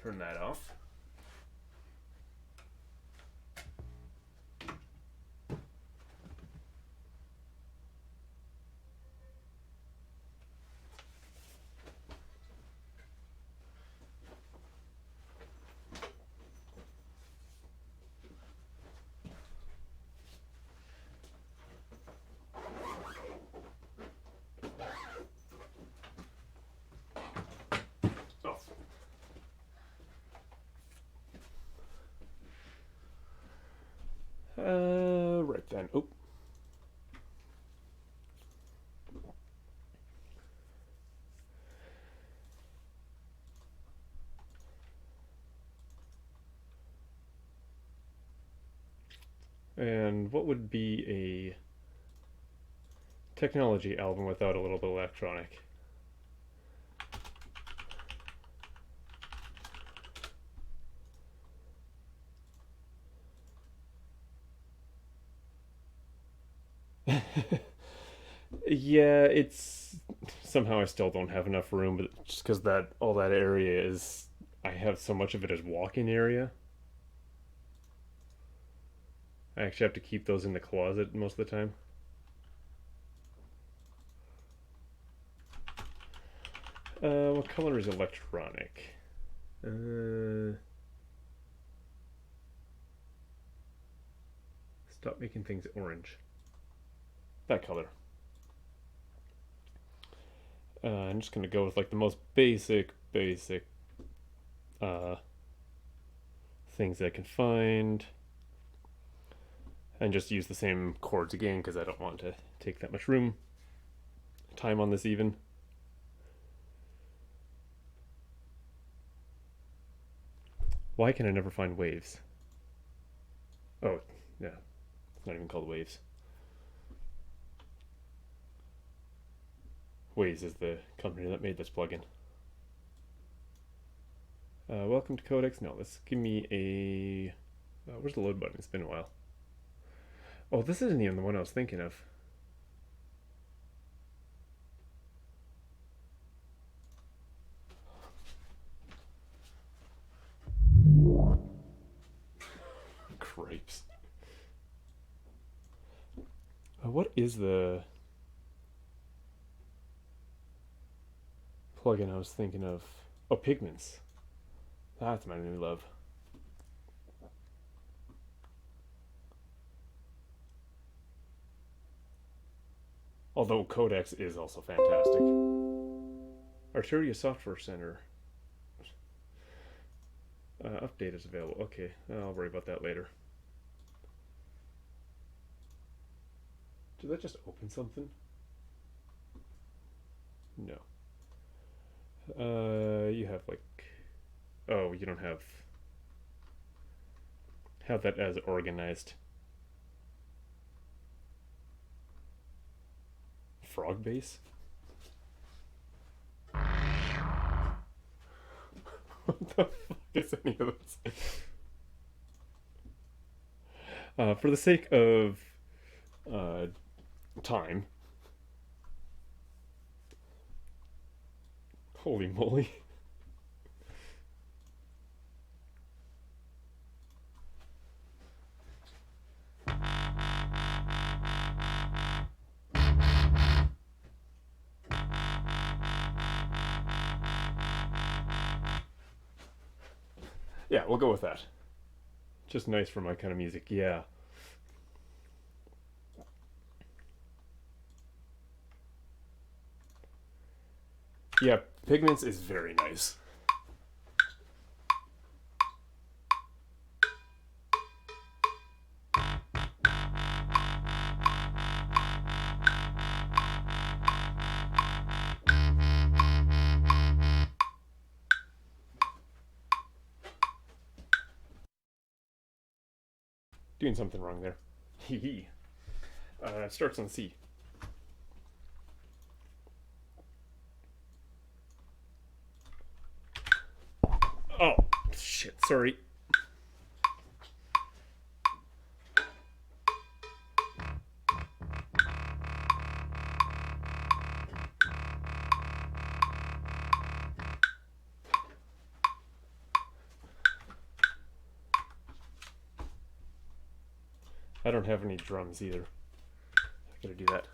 Speaker 1: turn that off. Right then. Oh. And what would be a technology album without a little bit of electronic? Yeah, it's somehow I still don't have enough room, but just because that all that area is, I have so much of it as walking area. I actually have to keep those in the closet most of the time. What color is electronic? Stop making things orange. That color. I'm just gonna go with like the most basic things I can find, and just use the same chords again because I don't want to take that much time on this even. Why can I never find waves? Oh, yeah, not even called Waves. Waves is the company that made this plugin. Welcome to Codex. No, let's give me a... where's the load button? It's been a while. Oh, this isn't even the one I was thinking of. Cripes. What is the plugin I was thinking of? Oh, Pigments. That's my new love. Although Codex is also fantastic. Arteria Software Center. Update is available. Okay, I'll worry about that later. Did that just open something? No. You have like... Oh, you don't have that as organized. Frog base? What the fuck is any of this? For the sake of time. Holy moly. Yeah, we'll go with that. Just nice for my kind of music, yeah. Yeah, Pigments is very nice. Doing something wrong there. Hee it starts on C. Oh, shit, sorry. I don't have any drums either. I gotta do that.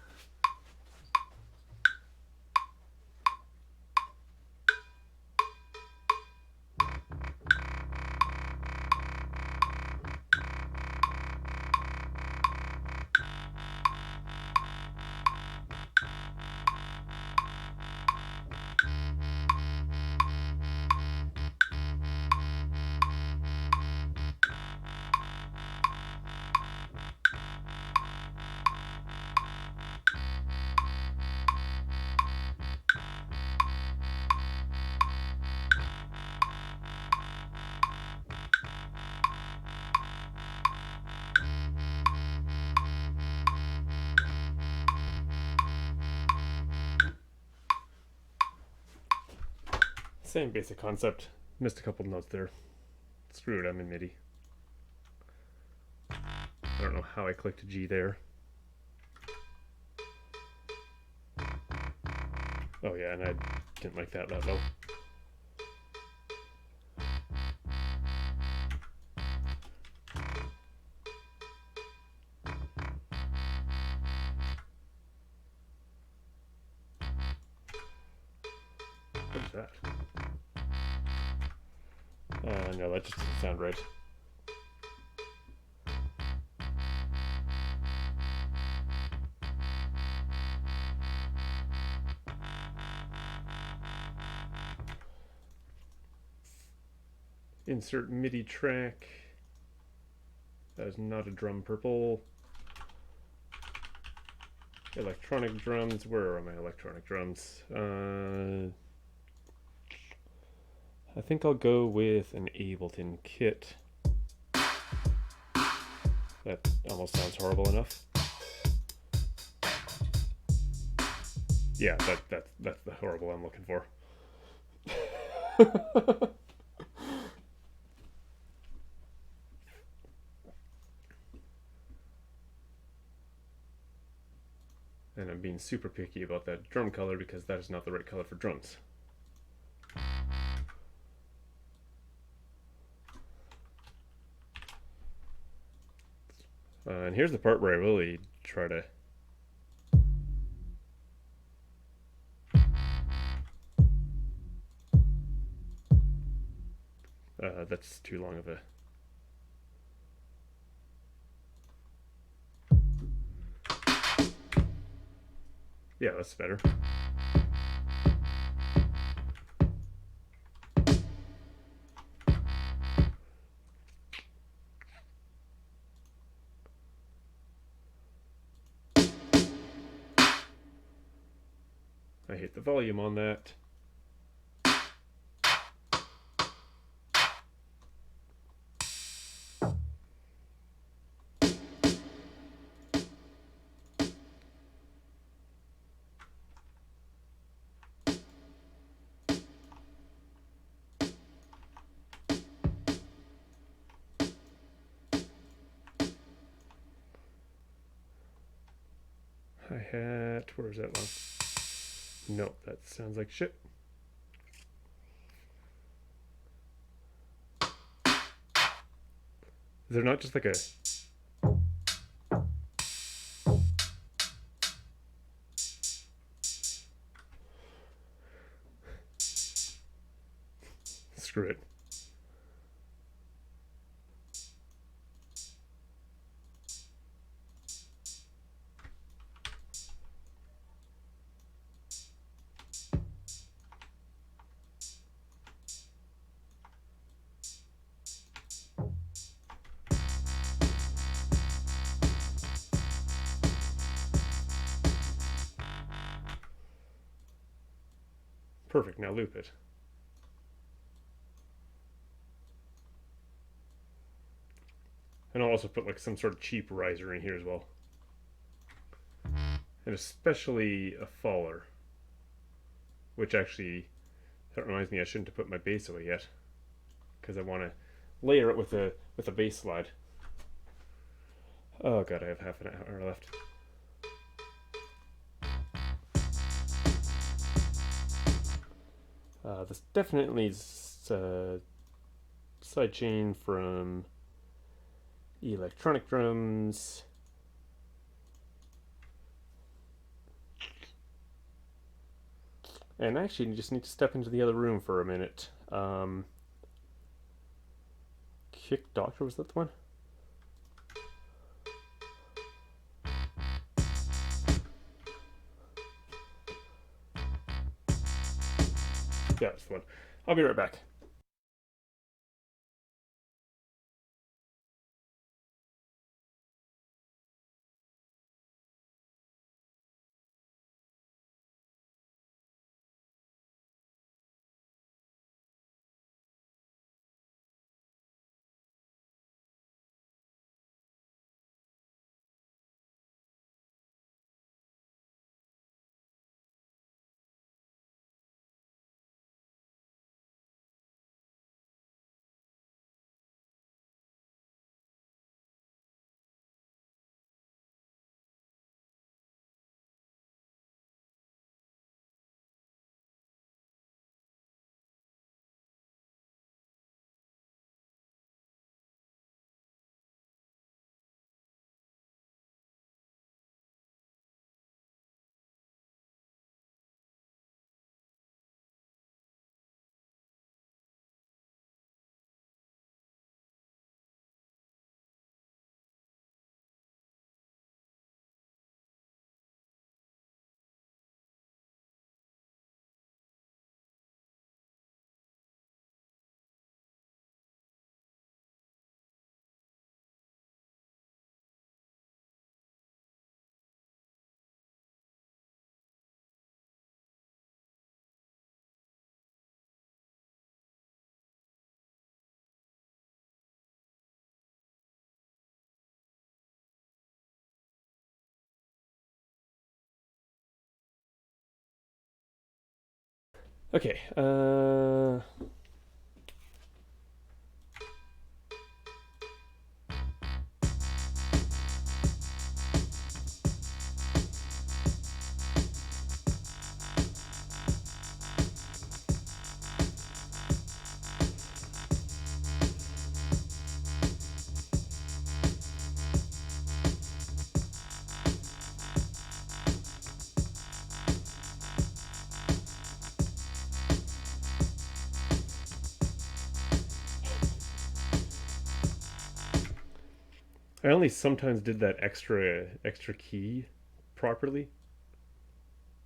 Speaker 1: Same basic concept. Missed a couple notes there. Screw it, I'm in MIDI. I don't know how I clicked G there. Oh yeah, and I didn't like that level. What is that? No, that just doesn't sound right. Insert MIDI track. That is not a drum purple. Electronic drums. Where are my electronic drums? I think I'll go with an Ableton kit. That almost sounds horrible enough. Yeah, that's the horrible I'm looking for. And I'm being super picky about that drum color because that is not the right color for drums. And here's the part where I really try to that's too long of a yeah, that's better. I hate the volume on that. Hi-hat, where's that one? Nope, that sounds like shit. Is there not just like a screw it. Perfect, now loop it. And I'll also put like some sort of cheap riser in here as well. And especially a faller. Which actually, that reminds me I shouldn't have put my bass away yet. Because I want to layer it with a bass slide. Oh god, I have half an hour left. This definitely is sidechain from electronic drums. And actually, you just need to step into the other room for a minute. Kick Doctor, was that the one? Yeah, that's the one. I'll be right back. Okay. I only sometimes did that extra key properly.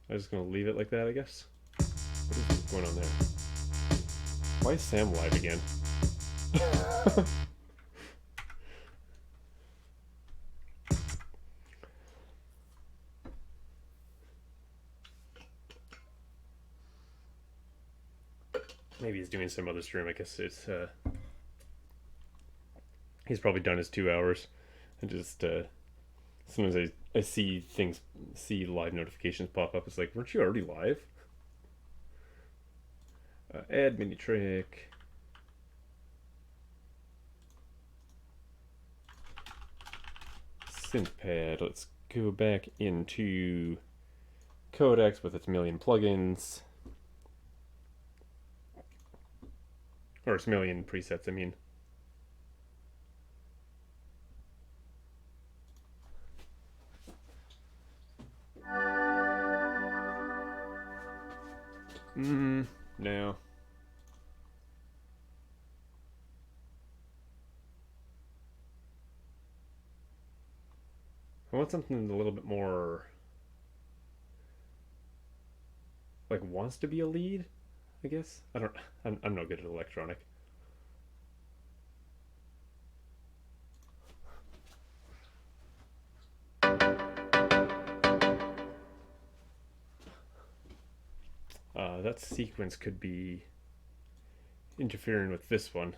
Speaker 1: I'm just gonna leave it like that, I guess. What is going on there? Why is Sam live again? Maybe he's doing some other stream. I guess it's he's probably done his 2 hours. And just sometimes I see live notifications pop up. It's like, weren't you already live? Add mini trick. SynthPad. Let's go back into Codex with its million plugins. Or its million presets, I mean. No. I want something a little bit more like wants to be a lead, I guess. I'm not good at electronic. That sequence could be interfering with this one.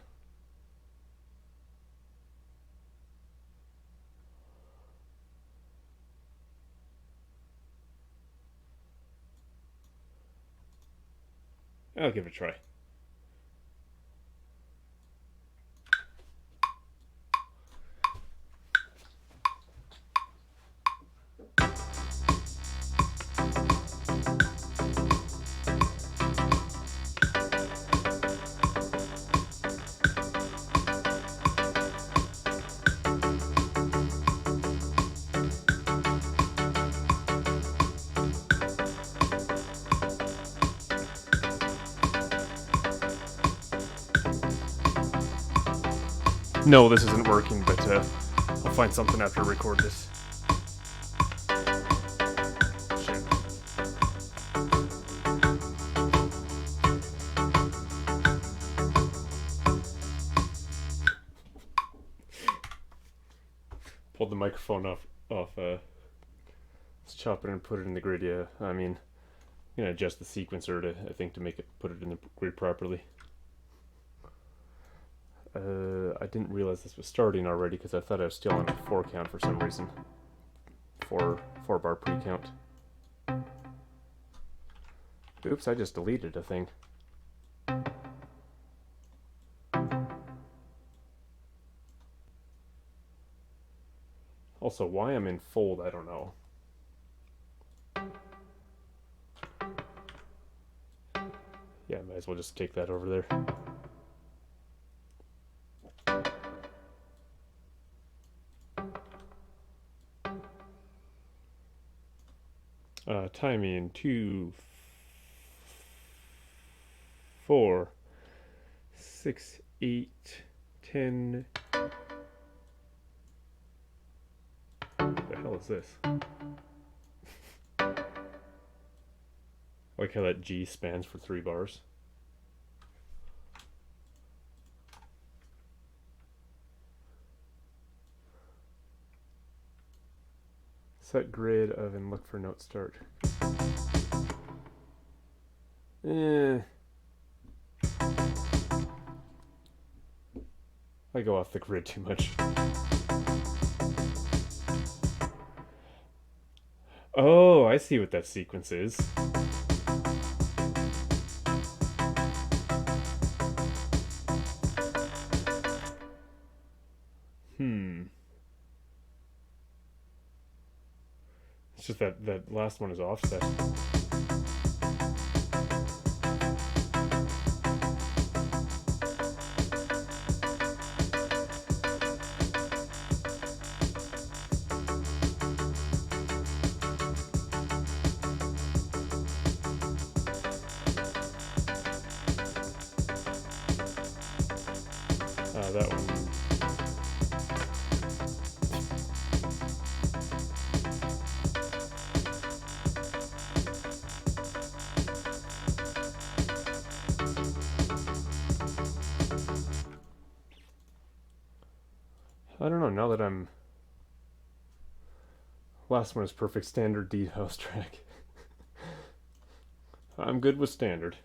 Speaker 1: I'll give it a try. No, this isn't working, but I'll find something after I record this. Shit. Pulled the microphone off. Let's chop it and put it in the grid. Yeah, I mean, I'm gonna adjust the sequencer to make it put it in the grid properly. I didn't realize this was starting already because I thought I was still on a 4 count for some reason. 4 bar pre-count. Oops, I just deleted a thing. Also, why I'm in fold, I don't know. Yeah, might as well just take that over there. Timing 2, 4, 6, 8, 10. What the hell is this? I like how that G spans for 3 bars. Set grid of and look for note start. I go off the grid too much. Oh, I see what that sequence is. It's just that last one is offset. That one. I don't know, now that I'm... Last one is perfect standard D-house track. I'm good with standard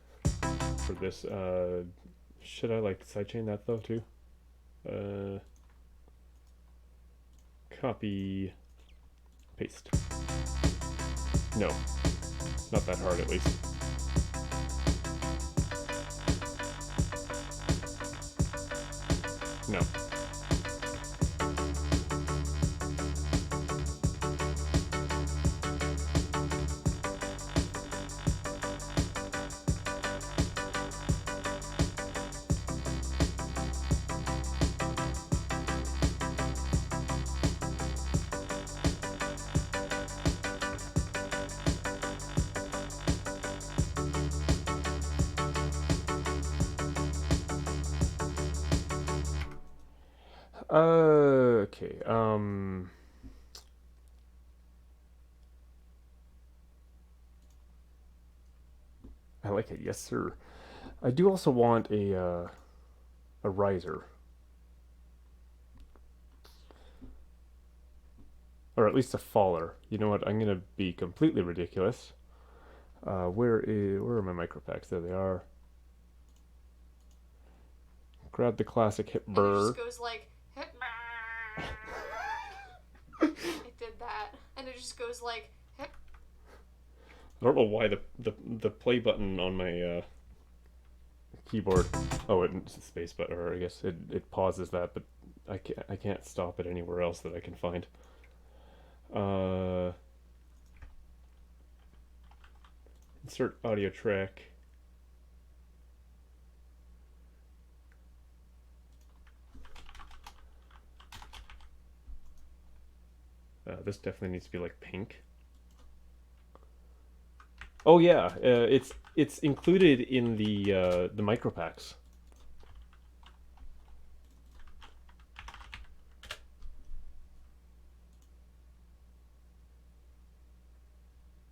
Speaker 1: for this. Should I like sidechain that though too? Copy, paste. No, not that hard at least. No. Okay, I like it, yes sir. I do also want a riser. Or at least a faller. You know what, I'm gonna be completely ridiculous. Where are my micro packs? There they are. Grab the classic hip burr.
Speaker 2: And it just goes like hip It did that. And it just goes like hip.
Speaker 1: I don't know why the play button on my keyboard. Oh, it's a space button, or I guess it pauses that, but I can't stop it anywhere else that I can find. Insert audio track. This definitely needs to be like pink. Oh yeah, it's included in the micro packs.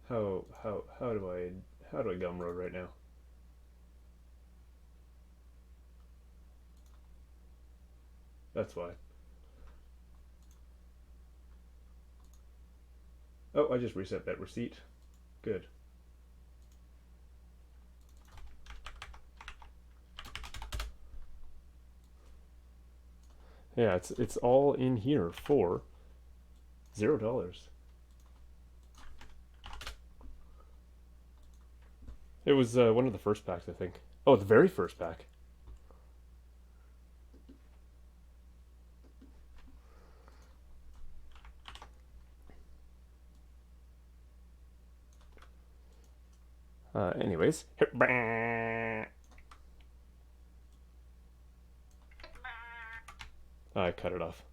Speaker 1: How do I gumroad right now? That's why. Oh, I just reset that receipt. Good. Yeah, it's all in here for $0. It was one of the first packs, I think. Oh, the very first pack. Anyways. I cut it off.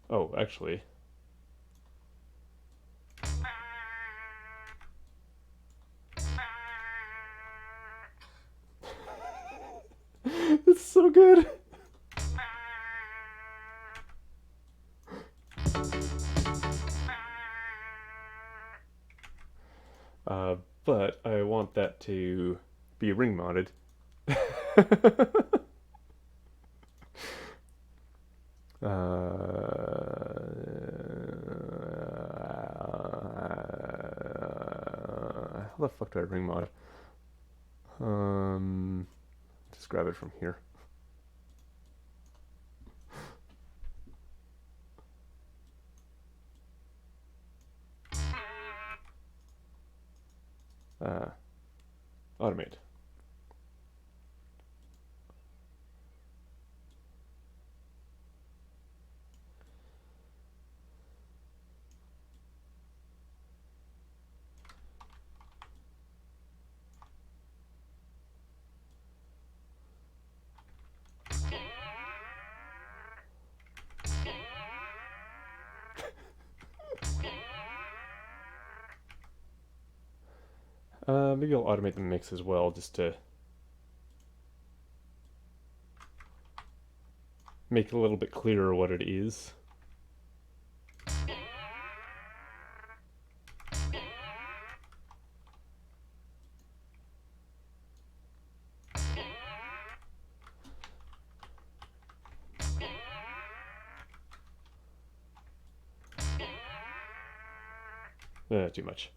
Speaker 1: Oh, actually. It's so good. But I want that to be ring mounted. How the fuck do I ring mod? Just grab it from here. Automate. Maybe I'll automate the mix as well, just to make it a little bit clearer what it is. Too much.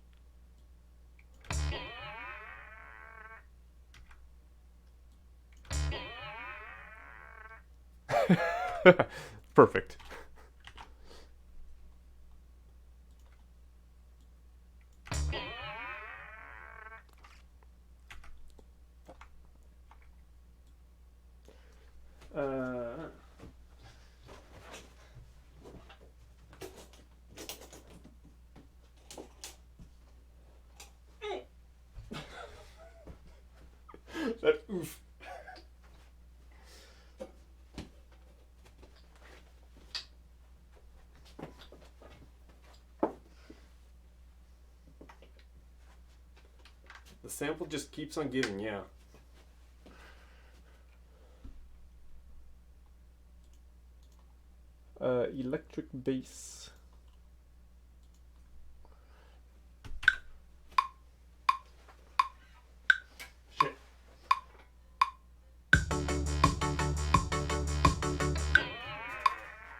Speaker 1: Perfect. That oof. The sample just keeps on giving, yeah. Electric bass. Shit.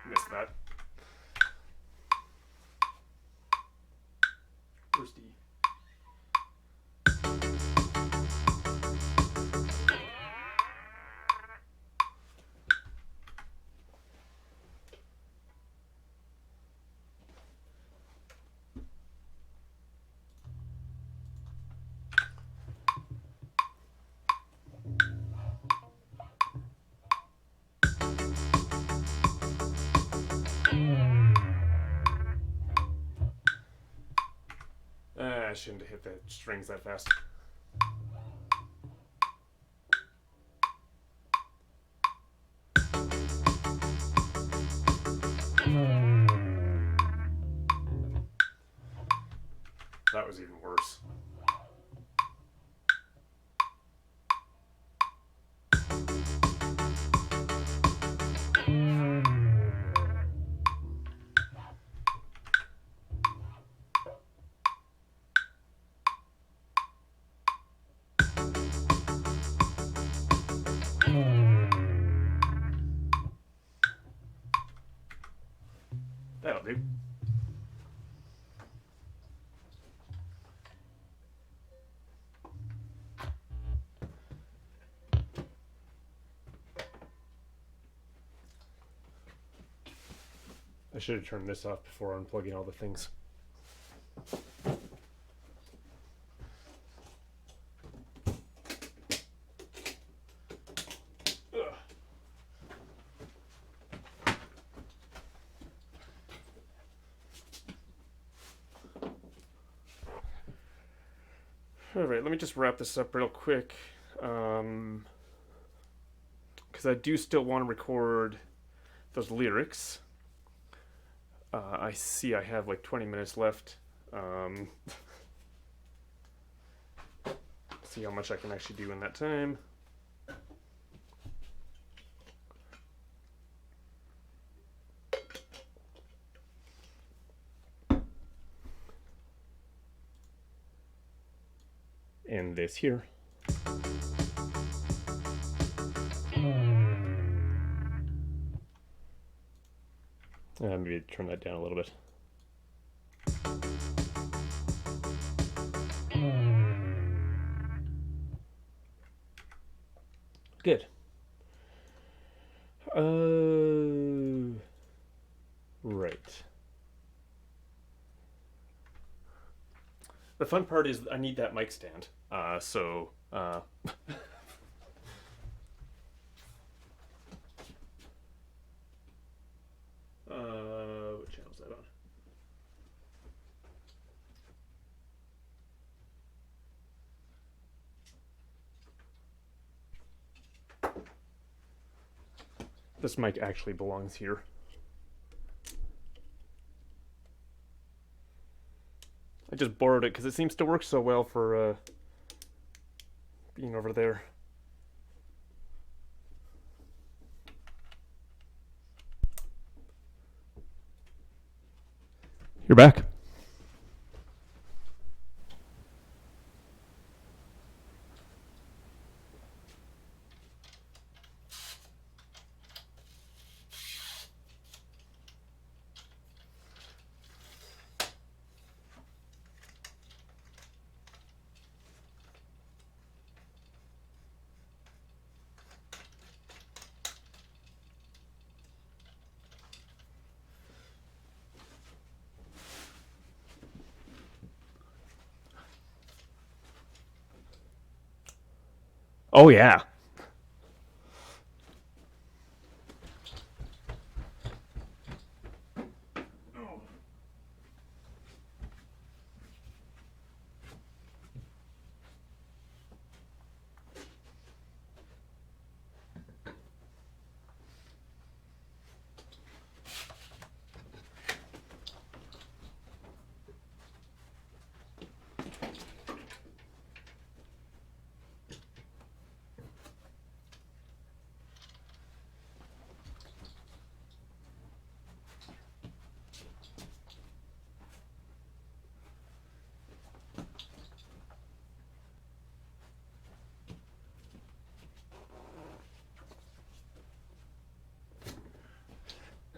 Speaker 1: Missed that. Where's D? I shouldn't have hit the strings that fast. That was even worse. That'll do. I should have turned this off before unplugging all the things. Alright, let me just wrap this up real quick. Because I do still want to record those lyrics. I see I have like 20 minutes left. See how much I can actually do in that time. And this here. Maybe turn that down a little bit. Good. Right. The fun part is I need that mic stand. What channel is that on? This mic actually belongs here. I just borrowed it because it seems to work so well for being over there. You're back. Oh yeah.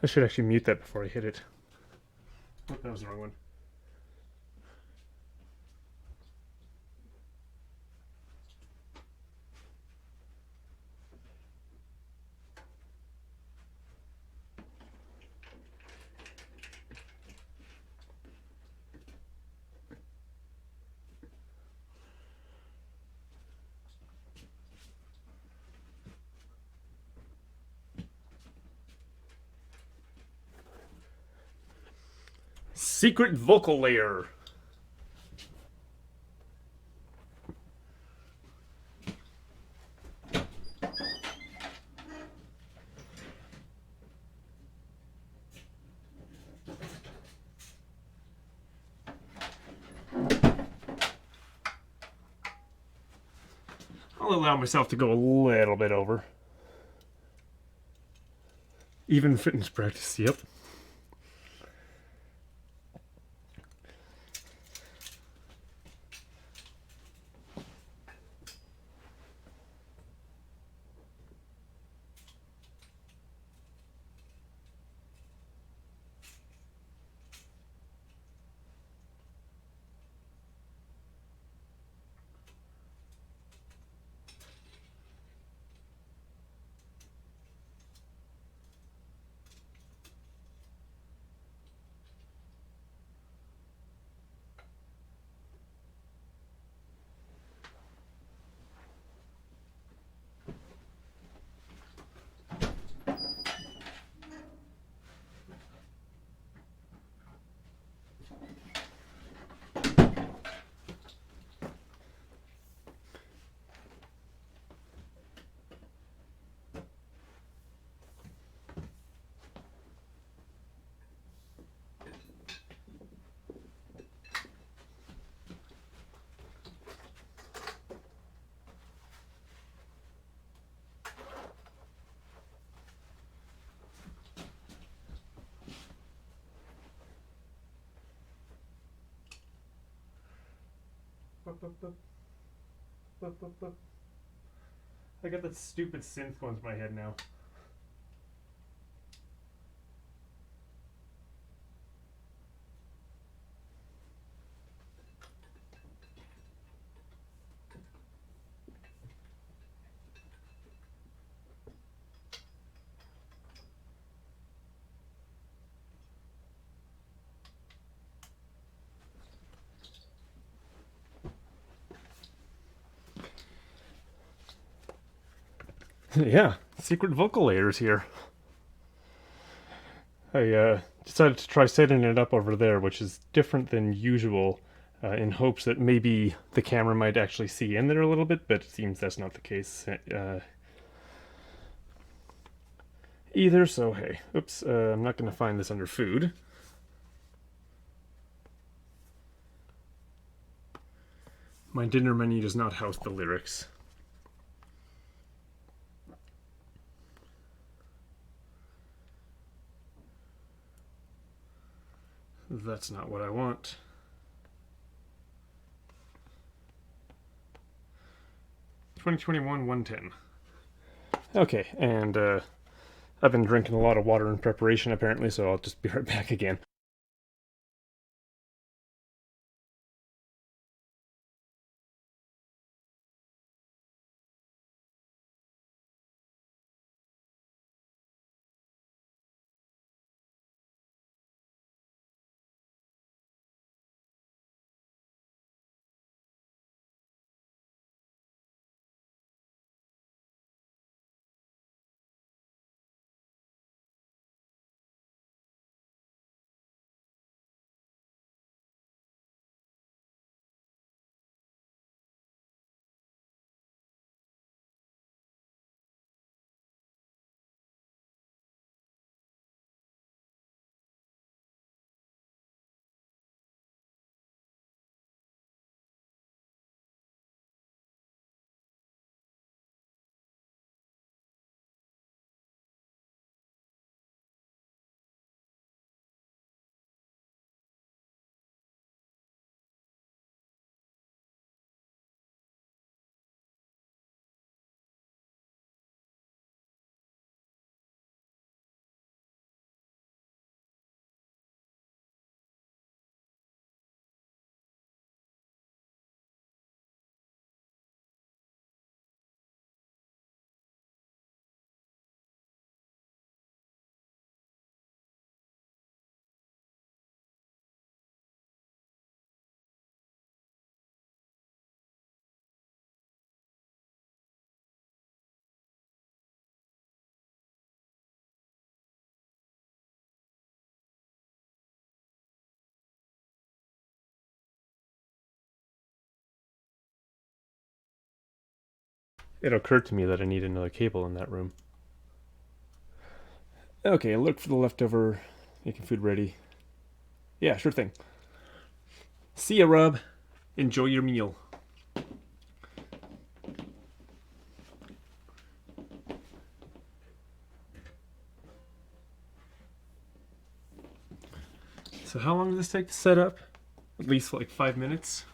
Speaker 1: I should actually mute that before I hit it. Oh, that was the wrong one. Secret vocal layer. I'll allow myself to go a little bit over. Even fitness practice, yep. I got that stupid synth going through my head now. Yeah, secret vocal layers here. I decided to try setting it up over there, which is different than usual, in hopes that maybe the camera might actually see in there a little bit, but it seems that's not the case either, so hey. Oops, I'm not going to find this under food. My dinner menu does not house the lyrics. That's not what I want. $2021 $110. Okay, and I've been drinking a lot of water in preparation apparently, so I'll just be right back again. It occurred to me that I need another cable in that room. Okay, look for the leftover making food ready. Yeah, sure thing. See ya, Rob. Enjoy your meal. So how long does this take to set up? At least like 5 minutes.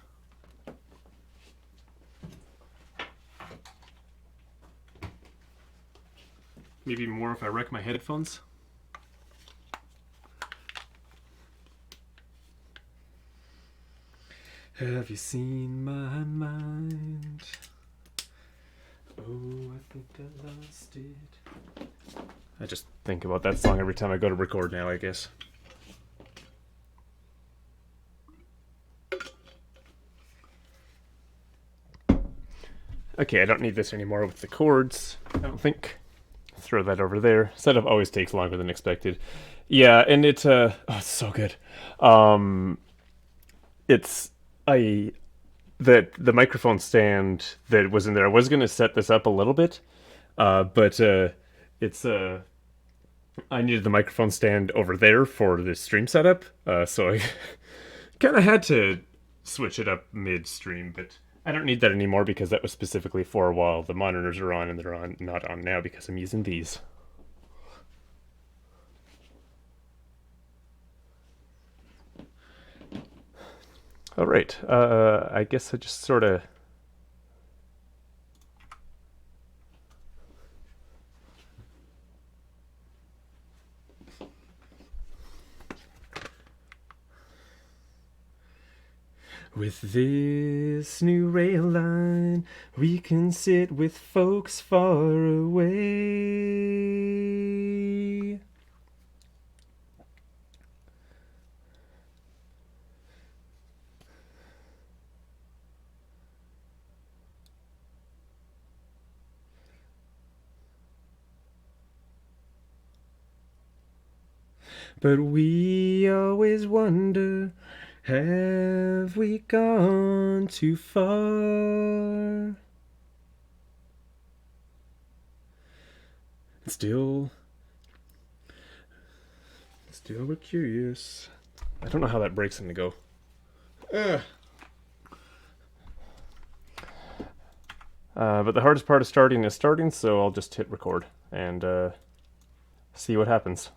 Speaker 1: Maybe more if I wreck my headphones. Have you seen my mind? Oh, I think I lost it. I just think about that song every time I go to record now, I guess. Okay, I don't need this anymore with the chords, I don't think. Throw that over there. Setup always takes longer than expected. Yeah, and it's it's so good. It's the microphone stand that was in there. I was gonna set this up a little bit, but it's I needed the microphone stand over there for the stream setup, so I kind of had to switch it up midstream, but I don't need that anymore because that was specifically for while the monitors are on, and they're on not on now because I'm using these. All right, I guess I just sort of with this new rail line, we can sit with folks far away. But we always wonder, have we gone too far? Still we're curious. I don't know how that breaks in to go. But the hardest part of starting is starting, so I'll just hit record and see what happens.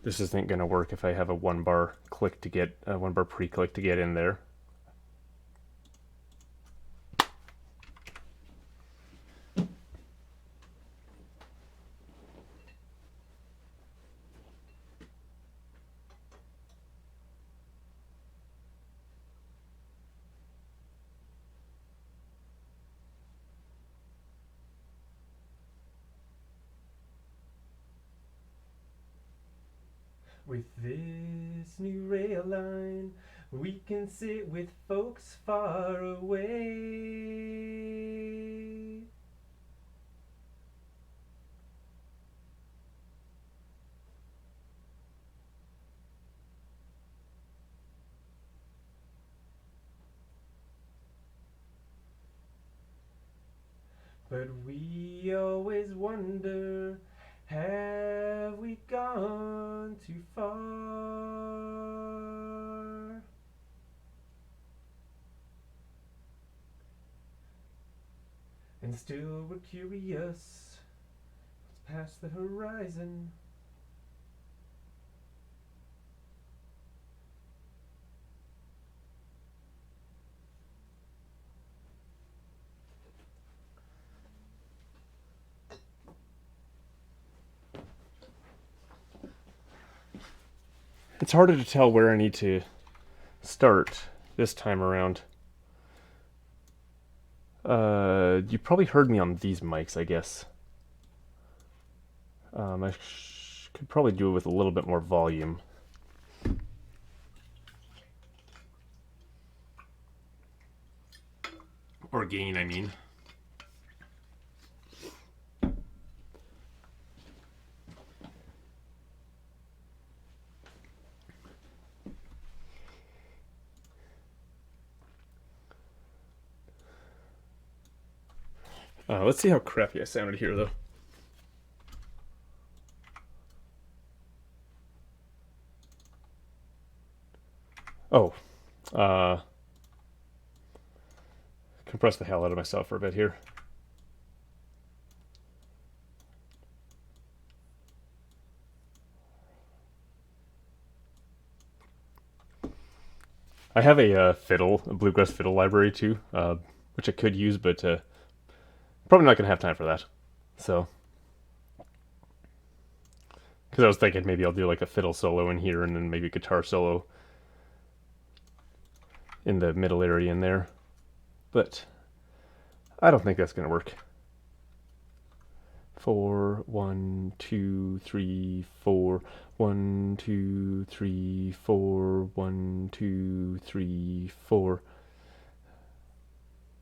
Speaker 1: This isn't going to work if I have a one bar pre-click to get in there. With this new rail line, we can sit with folks far away. But we always wonder, have we gone too far? And still we're curious, what's past the horizon? It's harder to tell where I need to start this time around. You probably heard me on these mics, I guess. I could probably do it with a little bit more volume. Or gain, I mean. Let's see how crappy I sounded here, though. Oh, compress the hell out of myself for a bit here. I have a bluegrass fiddle library too, which I could use, but probably not going to have time for that. So, because I was thinking maybe I'll do like a fiddle solo in here and then maybe a guitar solo in the middle area in there. But I don't think that's going to work. 4, 1, 2, 3, 4, 1, 2, 3, 4, 1, 2, 3, 4.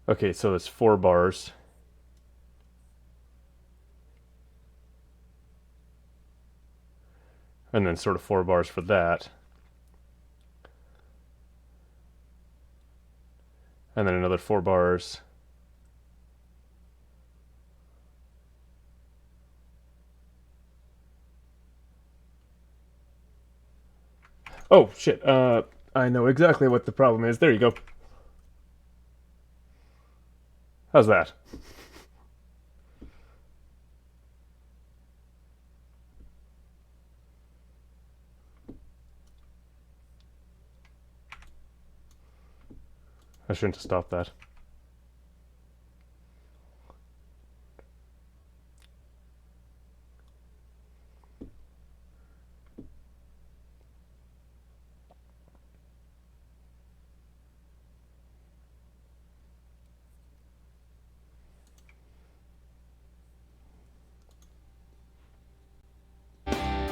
Speaker 1: Okay, so it's 4 bars. And then sort of 4 bars for that. And then another 4 bars. Oh, shit. I know exactly what the problem is. There you go. How's that? I shouldn't have stopped that.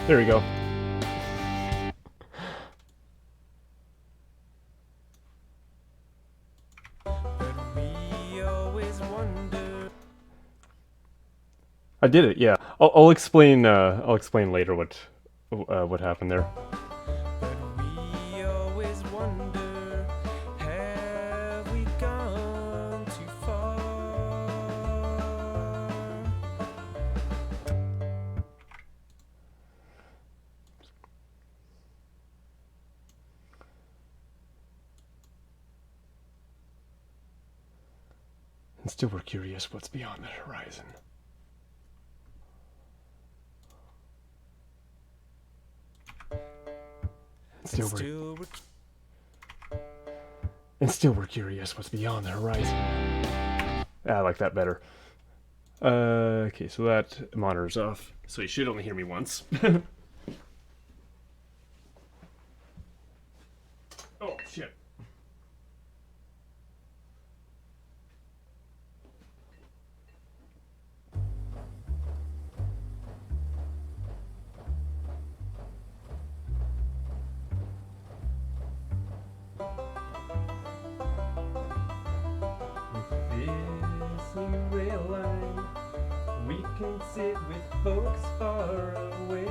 Speaker 1: There we go. I did it. Yeah. I'll explain. I'll explain later what happened there. Still we're curious what's beyond that horizon. Still we're curious what's beyond the horizon. I like that better. Okay, so that monitor's off. So you should only hear me once. Oh, shit. This new rail line, we can sit with folks far away.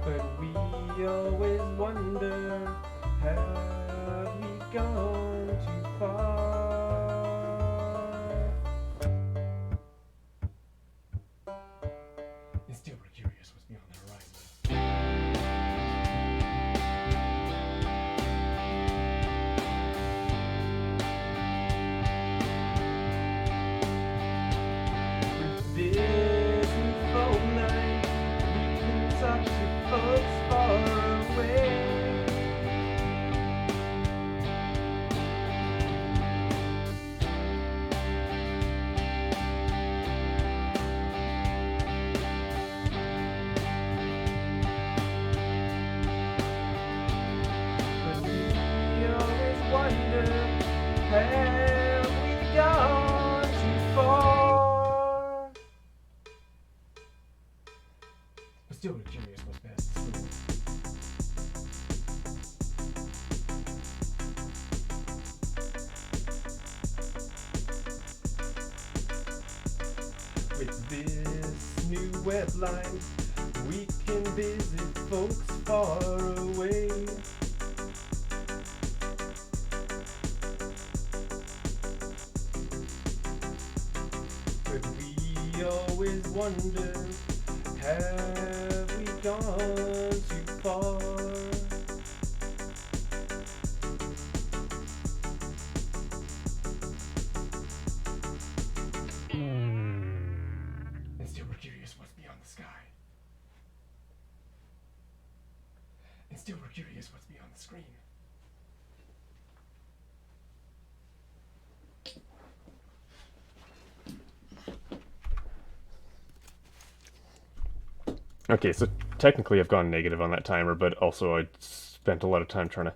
Speaker 1: But we always wonder, have we gone too far? And still we're curious what's beyond the horizon. With this new phone line, we can talk to folks far away. But we always wonder, have we gone too far? But still we're curious what's best. With this new web line, we can visit folks far away. But we always wonder, have we gone too far? And still we're curious what's beyond the sky. And still we're curious what's beyond the screen. Okay, so technically I've gone negative on that timer, but also I spent a lot of time trying to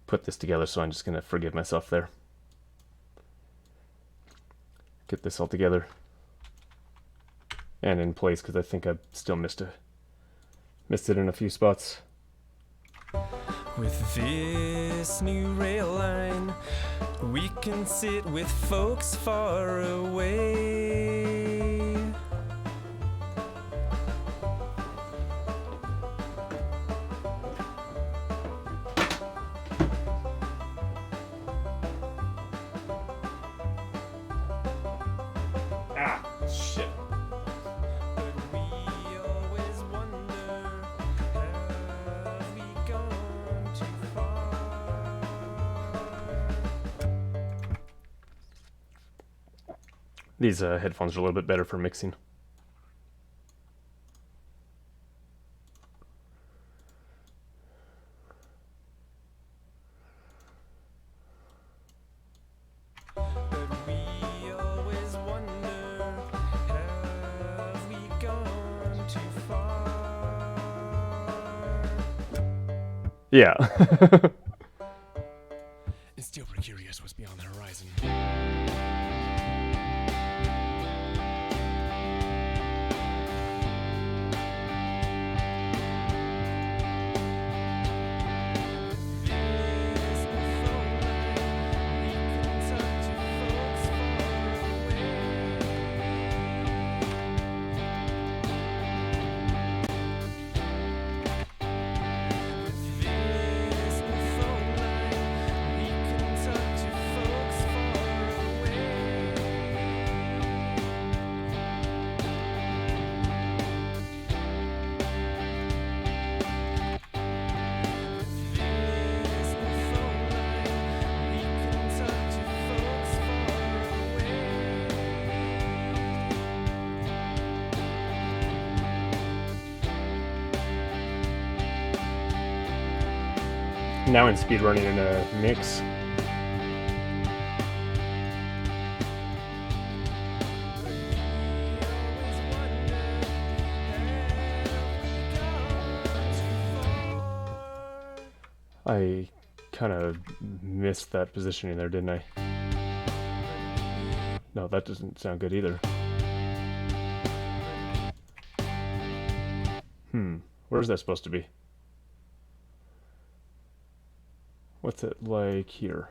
Speaker 1: put this together, so I'm just going to forgive myself there. Get this all together and in place, because I think I still missed it in a few spots.
Speaker 3: With this new rail line, we can sit with folks far away.
Speaker 1: Ah, shit.
Speaker 3: But we always wonder, have we gone too far?
Speaker 1: These headphones are a little bit better for mixing.
Speaker 3: But we always wonder, have we gone too far?
Speaker 1: Yeah.
Speaker 3: And still we're curious what's beyond the horizon. With this new phone line, we can talk to folks far
Speaker 1: now in speedrunning in a mix. I kind of missed that positioning there, didn't I? No, that doesn't sound good either. Where's that supposed to be? What's it like here?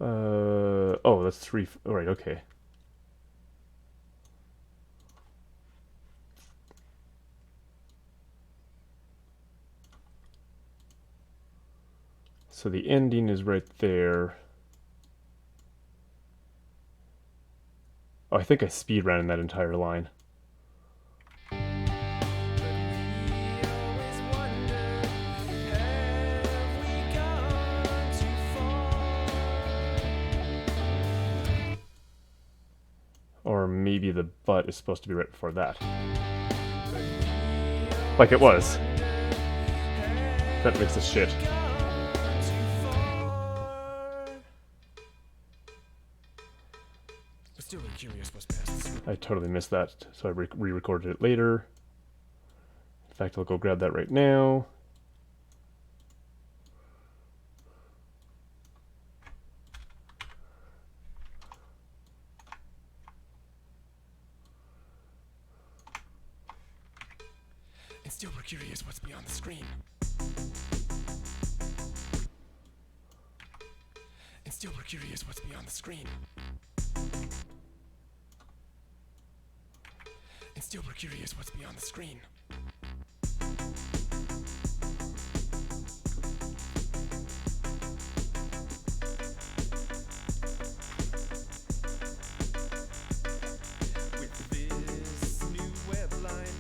Speaker 1: Oh, that's 3. All right, okay. So the ending is right there. Oh, I think I speed ran in that entire line. Or maybe the butt is supposed to be right before that. Like it was. That makes us shit. I totally missed that, so I re-recorded it later. In fact, I'll go grab that right now.
Speaker 3: And still we're curious what's beyond the screen. And still we're curious what's beyond the screen. And still we're curious what's beyond the screen. With this new web line,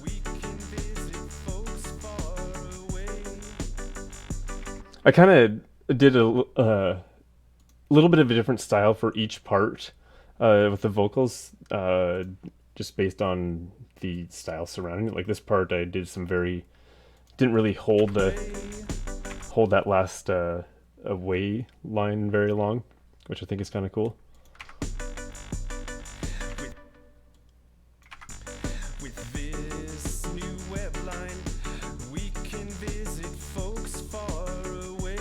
Speaker 3: we can visit folks far away.
Speaker 1: I kind of did a little bit of a different style for each part with the vocals, just based on the style surrounding it. Like this part, I did some didn't really hold that last away line very long, which I think is kind of cool.
Speaker 3: With this new web line, we can visit folks far away.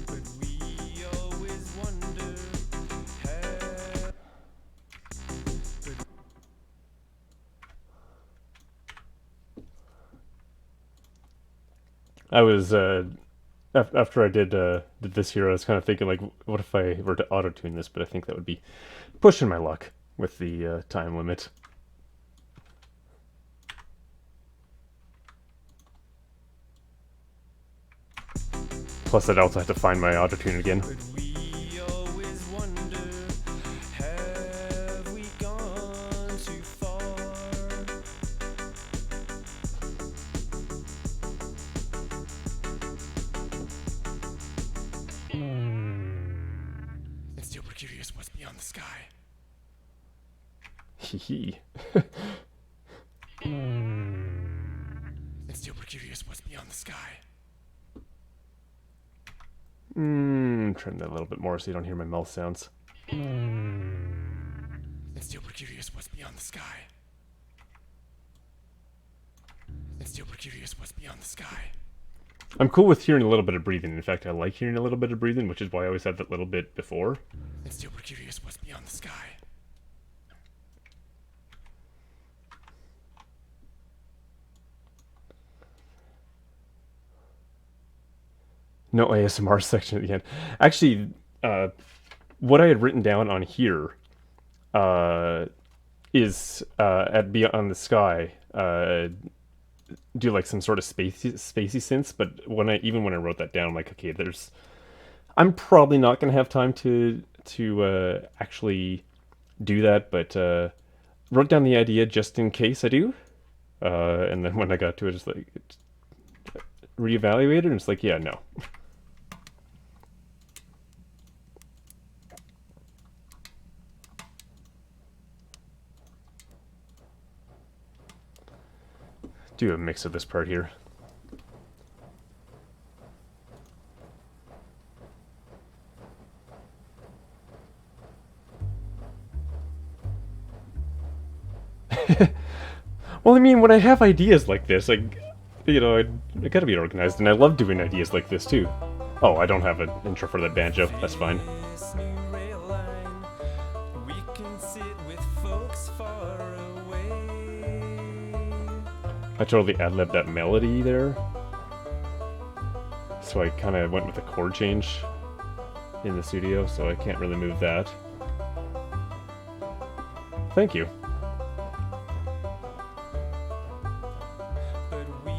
Speaker 3: But we always wonder how.
Speaker 1: I was after I did this here, I was kind of thinking like, what if I were to auto-tune this? But I think that would be pushing my luck with the time limit. Plus, I'd also have to find my auto-tune again.
Speaker 3: But we always wonder, have we gone too far? And still we're curious what's beyond the sky.
Speaker 1: Hee
Speaker 3: And still we're curious what's beyond the sky.
Speaker 1: Trim that a little bit more so you don't hear my mouth sounds.
Speaker 3: And still we're curious what's beyond the sky. And still we're curious what's beyond the sky.
Speaker 1: I'm cool with hearing a little bit of breathing. In fact, I like hearing a little bit of breathing, which is why I always had that little bit before.
Speaker 3: And still we're curious what's beyond the sky.
Speaker 1: No ASMR section at the end. Actually, what I had written down on here is at Beyond the Sky, do like some sort of spacey synths. But even when I wrote that down, I'm like, okay, I'm probably not gonna have time to actually do that. But wrote down the idea just in case I do, and then when I got to it, just like reevaluated, and it's like, yeah, no. do a mix of this part here. Well, I mean, when I have ideas like this, I gotta be organized, and I love doing ideas like this too. Oh, I don't have an intro for that banjo. That's fine.
Speaker 3: This new rail line, we can sit with folks far away.
Speaker 1: I totally ad-libbed that melody there. So I kind of went with a chord change in the studio, so I can't really move that. Thank you.
Speaker 3: But we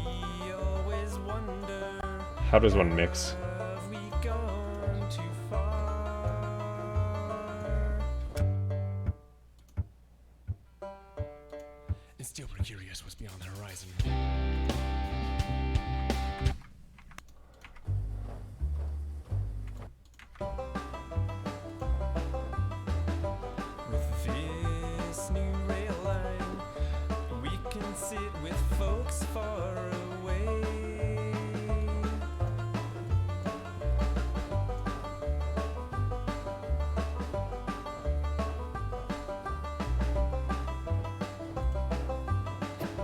Speaker 3: always wonder,
Speaker 1: How does one mix?
Speaker 3: have we gone too far? And still we're curious what's beyond the horizon. With this new rail line, we can sit with folks far away.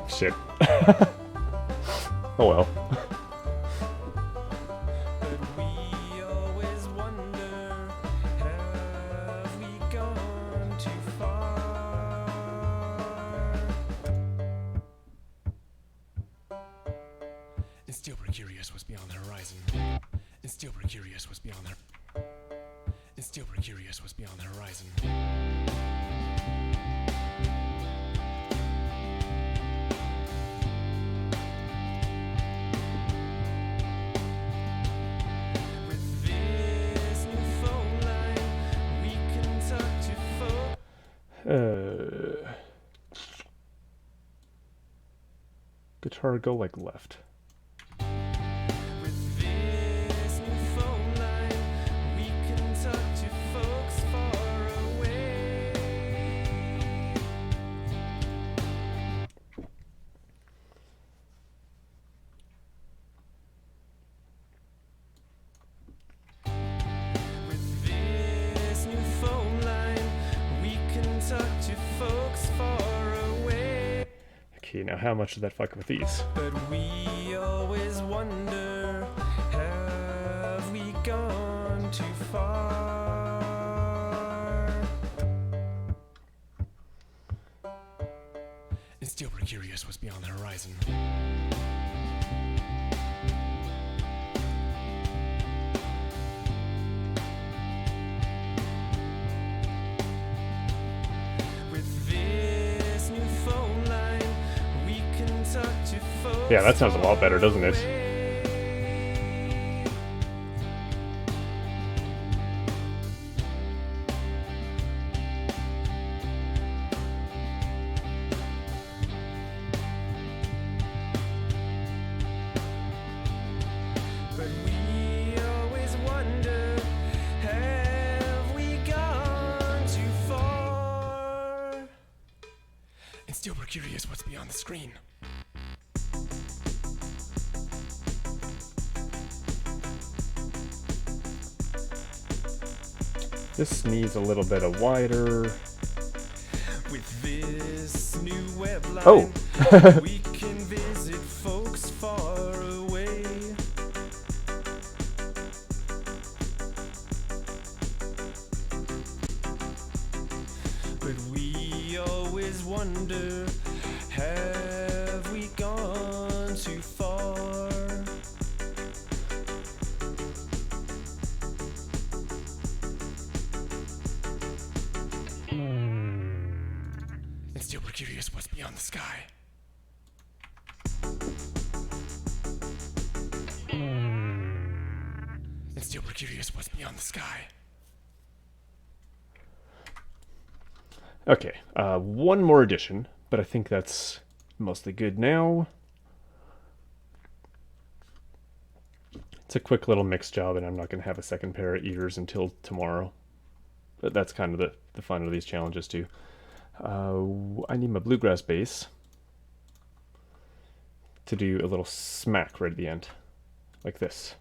Speaker 1: Shit. Oh well.
Speaker 3: But we always wonder, have we gone too far? And still we're curious what's beyond the horizon. And still we're curious what's beyond the And still we're curious what's beyond the horizon. With this new phone line, we can talk to folks.
Speaker 1: Guitar go like left.
Speaker 3: With this new phone line, we can talk to folks far away. With this new phone line, we can talk to folks far away.
Speaker 1: Okay, now how much did that fuck with these?
Speaker 3: But we always wonder, have we gone too far? And still we're curious what's beyond the horizon. With this new phone line, we can talk to folks.
Speaker 1: Yeah, that sounds a lot better, doesn't it?
Speaker 3: away. But we always wonder, have we gone too far? And still we're curious what's beyond the screen.
Speaker 1: This needs a little bit of wider.
Speaker 3: With this new web line,
Speaker 1: Oh.
Speaker 3: we can visit folks far away. But we always wonder, have we gone too far? And still we're curious what's beyond the sky. And still we're curious what's beyond the sky.
Speaker 1: Okay, one more addition, but I think that's mostly good now. It's a quick little mix job, and I'm not going to have a second pair of ears until tomorrow. But that's kind of the fun of these challenges too. I need my bluegrass bass. to do a little smack right at the end, like this.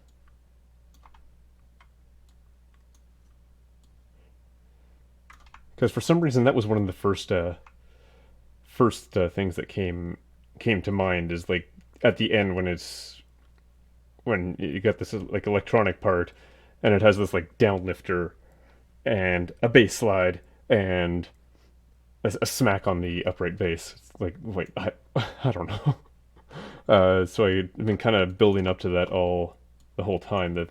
Speaker 1: Because for some reason that was one of the first things that came to mind, is like at the end when you got this like electronic part, and it has this like downlifter and a bass slide and a smack on the upright bass. It's like, wait, I don't know. So I've been kind of building up to that the whole time. That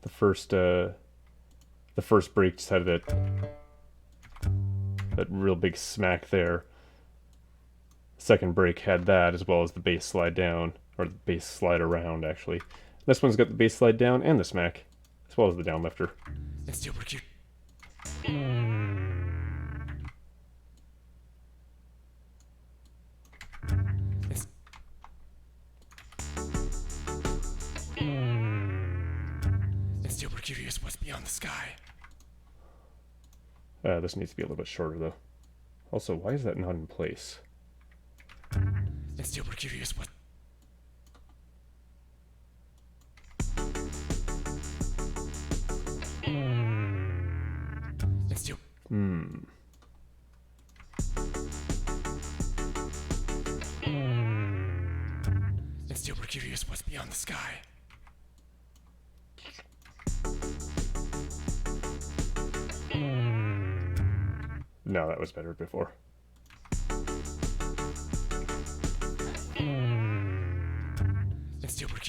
Speaker 1: the first break just had that real big smack there. Second break had that, as well as the bass slide down, or the bass slide around, actually. This one's got the bass slide down and the smack, as well as the downlifter.
Speaker 3: And still pretty cute. And still we're curious what's beyond the sky.
Speaker 1: This needs to be a little bit shorter, though. Also, why is that not in place?
Speaker 3: And still we're curious what... And still... And still we're curious what's beyond the sky.
Speaker 1: No, that was better before.
Speaker 3: And still we're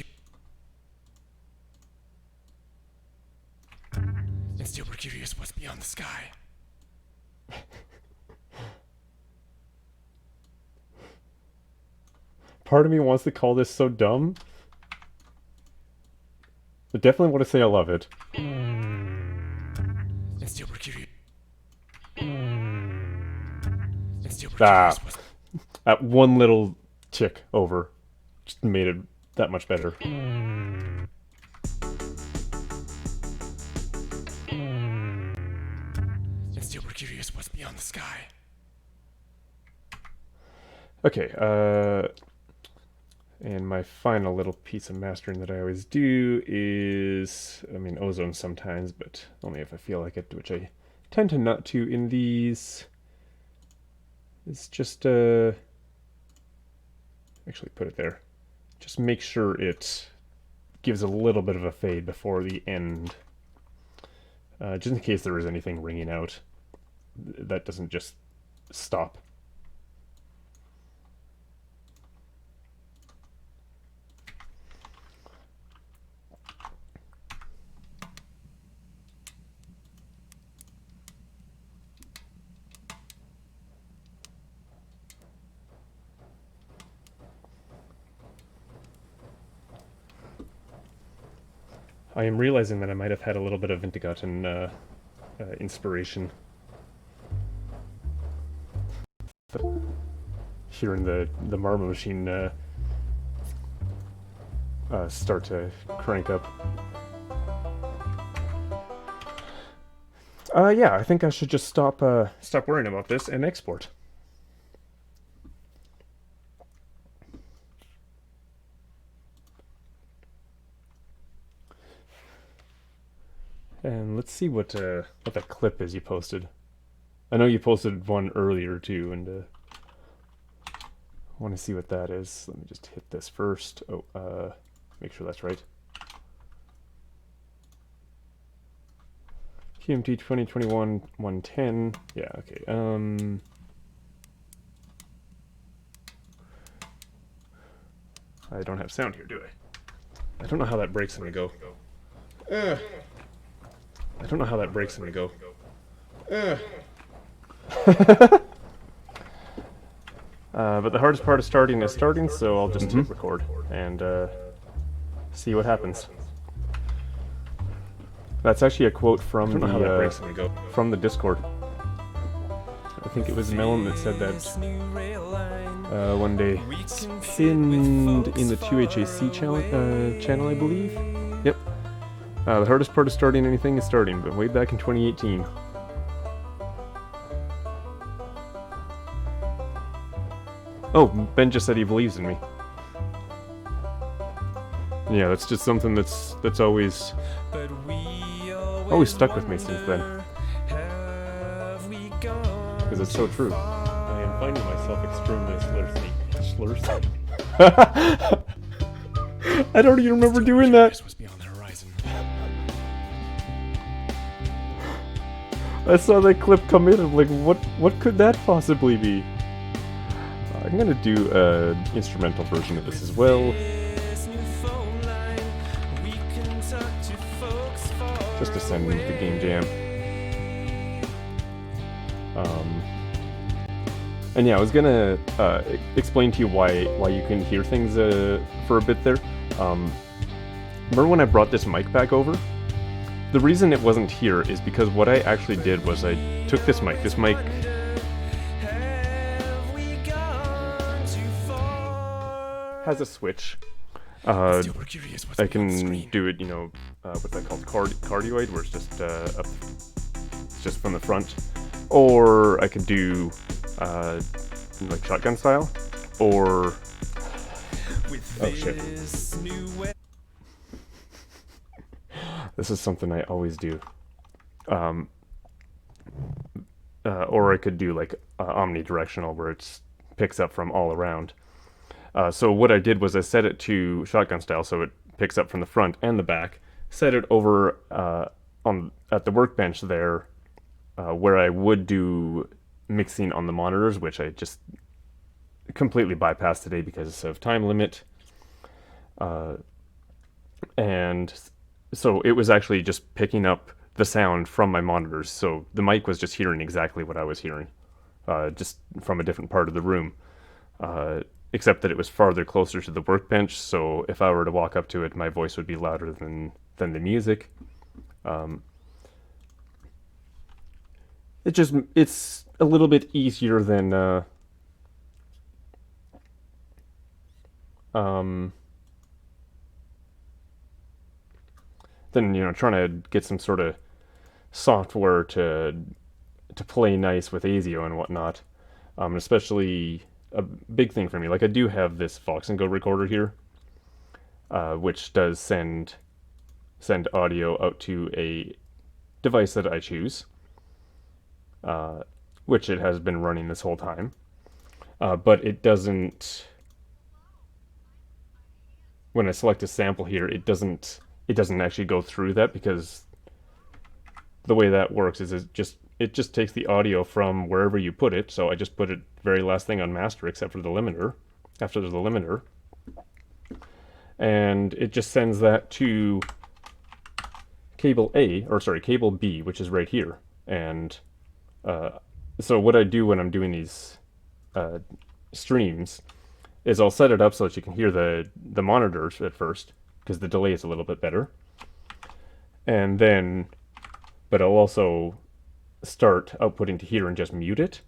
Speaker 3: curious what's beyond the sky.
Speaker 1: Part of me wants to call this so dumb, but definitely want to say I love it.
Speaker 3: And still we're curious. And still we're curious what's...
Speaker 1: That one little tick over just made it that much better.
Speaker 3: And still we're curious what's beyond the sky.
Speaker 1: Okay, and my final little piece of mastering that I always do is, I mean, ozone sometimes, but only if I feel like it, which I tend to not to in these. It's just, actually put it there. Just make sure it gives a little bit of a fade before the end. Just in case there is anything ringing out. That doesn't just stop. I am realizing that I might have had a little bit of Wintergarten inspiration. Hearing the marble machine start to crank up. Yeah, I think I should just stop worrying about this and export. And let's see what that clip is you posted. I know you posted one earlier too, and I want to see what that is. Let me just hit this first. Oh, make sure that's right. QMT 2021 110. Yeah, okay. I don't have sound here, do I? I don't know how that breaks. I'm gonna go. I don't know how that breaks. I'm gonna go. But the hardest part of starting is starting, so I'll just hit record and see what happens. That's actually a quote from the Discord. I think it was Melon that said that one day in the 2HAC channel, I believe. Yep. The hardest part of starting anything is starting, but way back in 2018. Oh, Ben just said he believes in me. Yeah, that's just something that's always
Speaker 3: but we
Speaker 1: always stuck with me since then.
Speaker 3: have we gone
Speaker 1: Because it's so true. I am finding myself extremely slurcy. I don't even remember doing that.
Speaker 3: was beyond the horizon.
Speaker 1: I saw that clip come in. I'm like, what could that possibly be? I'm gonna do an instrumental version of this as well,
Speaker 3: This new phone line, we can talk to folks far
Speaker 1: just to send them the game jam. And yeah, I was gonna explain to you why you couldn't hear things for a bit there. Remember when I brought this mic back over? The reason it wasn't here is because what I actually did was I took this mic. This mic
Speaker 3: have we gone too far?
Speaker 1: has a switch.
Speaker 3: Still, we're curious what's
Speaker 1: I
Speaker 3: beyond the
Speaker 1: can
Speaker 3: screen.
Speaker 1: do it, you know, what's that called? Cardioid, where it's just up, it's just from the front. Or I could do like shotgun style, or
Speaker 3: With
Speaker 1: oh shit.
Speaker 3: this new way.
Speaker 1: This is something I always do. Or I could do like omnidirectional, where it picks up from all around. So what I did was I set it to shotgun style, so it picks up from the front and the back. Set it over at the workbench there, where I would do mixing on the monitors, which I just completely bypassed today because of time limit. And so it was actually just picking up the sound from my monitors. So the mic was just hearing exactly what I was hearing, just from a different part of the room. Except that it was farther closer to the workbench, so if I were to walk up to it, my voice would be louder than the music. It's a little bit easier than trying to get some sort of software to play nice with ASIO and whatnot. Especially a big thing for me. Like, I do have this Vox & Go recorder here, which does send audio out to a device that I choose, which it has been running this whole time. But it doesn't. When I select a sample here, it doesn't actually go through that, because the way that works is it just takes the audio from wherever you put it. So I just put it very last thing on master, except for the limiter, after the limiter, and it just sends that to cable B, which is right here. And so what I do when I'm doing these streams is I'll set it up so that you can hear the monitors at first, because the delay is a little bit better, and then but I'll also start outputting to here and just mute it.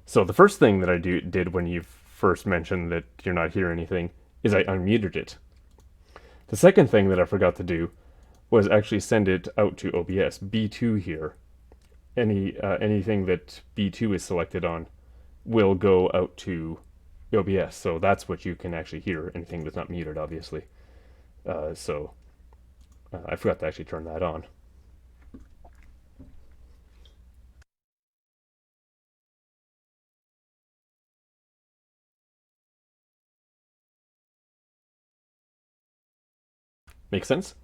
Speaker 1: So the first thing that I did when you first mentioned that you're not hearing anything is I unmuted it. The second thing that I forgot to do was actually send it out to OBS. B2 here. Anything that B2 is selected on will go out to OBS. So that's what you can actually hear, anything that's not muted, obviously. I forgot to actually turn that on. Make sense?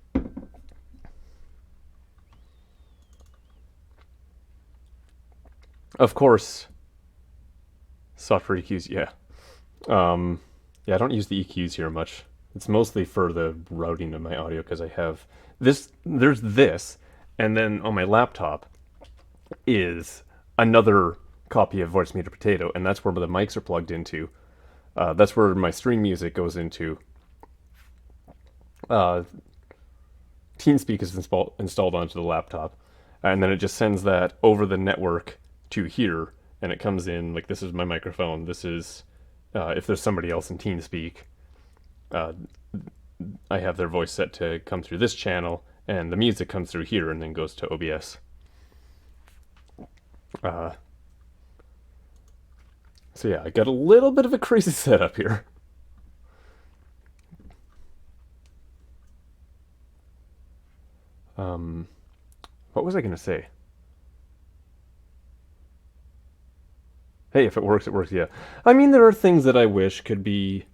Speaker 1: Of course, software EQs, yeah. Yeah, I don't use the EQs here much. It's mostly for the routing of my audio, because I have this, there's this, and then on my laptop is another copy of Voice Meter Potato, and that's where the mics are plugged into. That's where my stream music goes into. TeamSpeak is installed onto the laptop, and then it just sends that over the network to here, and it comes in, like, this is my microphone, this is, if there's somebody else in TeamSpeak, I have their voice set to come through this channel, and the music comes through here and then goes to OBS. So yeah, I got a little bit of a crazy setup here. What was I gonna say? Hey, if it works, it works. Yeah. I mean, there are things that I wish could be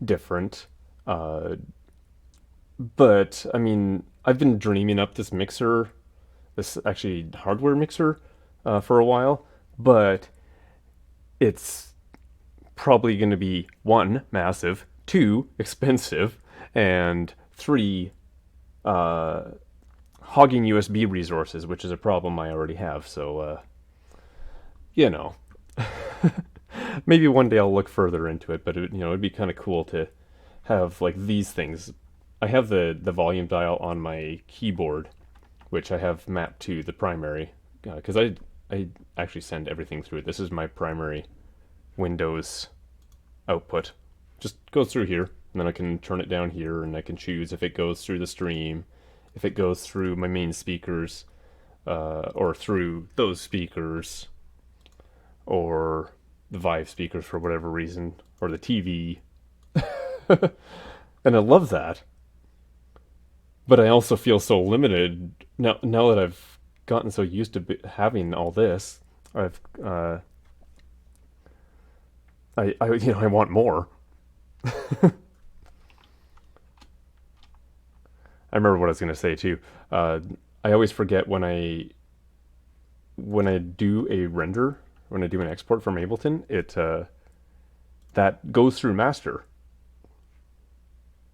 Speaker 1: different. Uh, but I mean, I've been dreaming up this mixer, this actually hardware mixer, for a while. But it's probably going to be one, massive, two, expensive, and three, uh, hogging USB resources, which is a problem I already have. So, you know, maybe one day I'll look further into it. But it'd be kind of cool to have like these things. I have the volume dial on my keyboard, which I have mapped to the primary, because I actually send everything through it. This is my primary Windows output. Just goes through here, and then I can turn it down here, and I can choose if it goes through the stream, if it goes through my main speakers, or through those speakers, or the Vive speakers for whatever reason, or the TV. And I love that. But I also feel so limited now that I've gotten so used to having all this. I want more. I remember what I was going to say too. I always forget when I do a render, when I do an export from Ableton, that goes through master.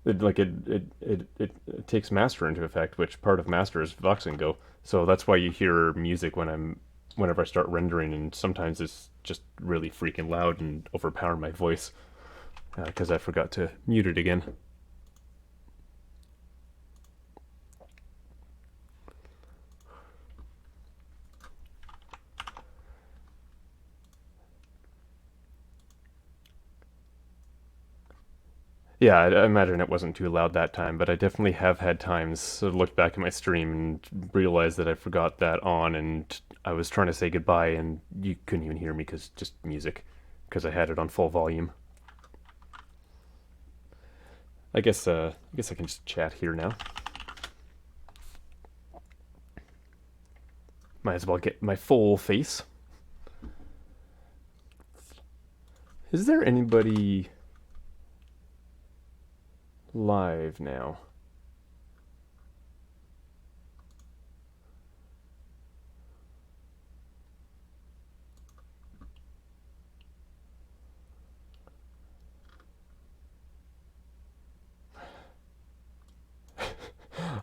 Speaker 1: It takes master into effect, which part of master is Vox and Go. So that's why you hear music whenever I start rendering, and sometimes it's just really freaking loud and overpowering my voice because I forgot to mute it again. Yeah, I imagine it wasn't too loud that time, but I definitely have had times looked back at my stream and realized that I forgot that on, and I was trying to say goodbye, and you couldn't even hear me because just music, because I had it on full volume. I guess I can just chat here now. Might as well get my full face. Is there anybody live now?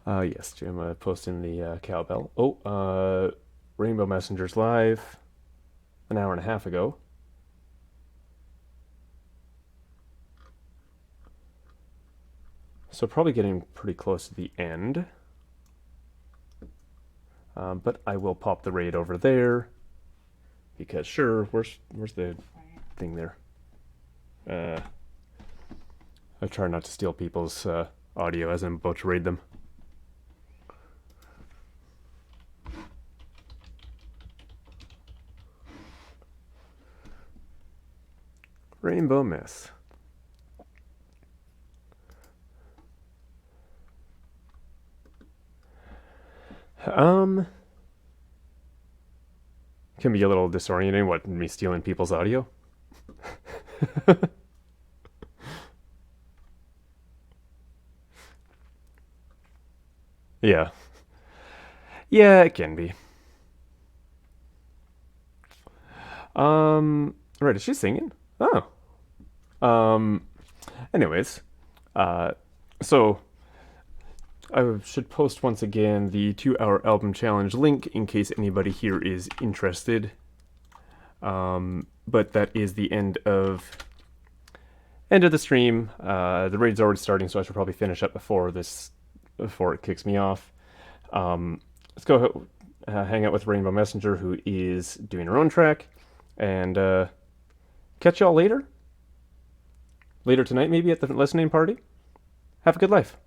Speaker 1: Yes, Jim, posting the cowbell. Oh, Rainbow Messenger's live an hour and a half ago. So probably getting pretty close to the end. But I will pop the raid over there. Because sure, where's the thing there? I try not to steal people's audio as I'm about to raid them. Rainbow Miss. Can be a little disorienting, what, me stealing people's audio? Yeah. Yeah, it can be. Right, is she singing? Oh. Anyways, so I should post once again the 2-hour album challenge link in case anybody here is interested. But that is the end of the stream. The raid's already starting, so I should probably finish up before it kicks me off. Let's go hang out with Rainbow Messenger, who is doing her own track, and catch y'all later. Later tonight, maybe at the listening party. Have a good life.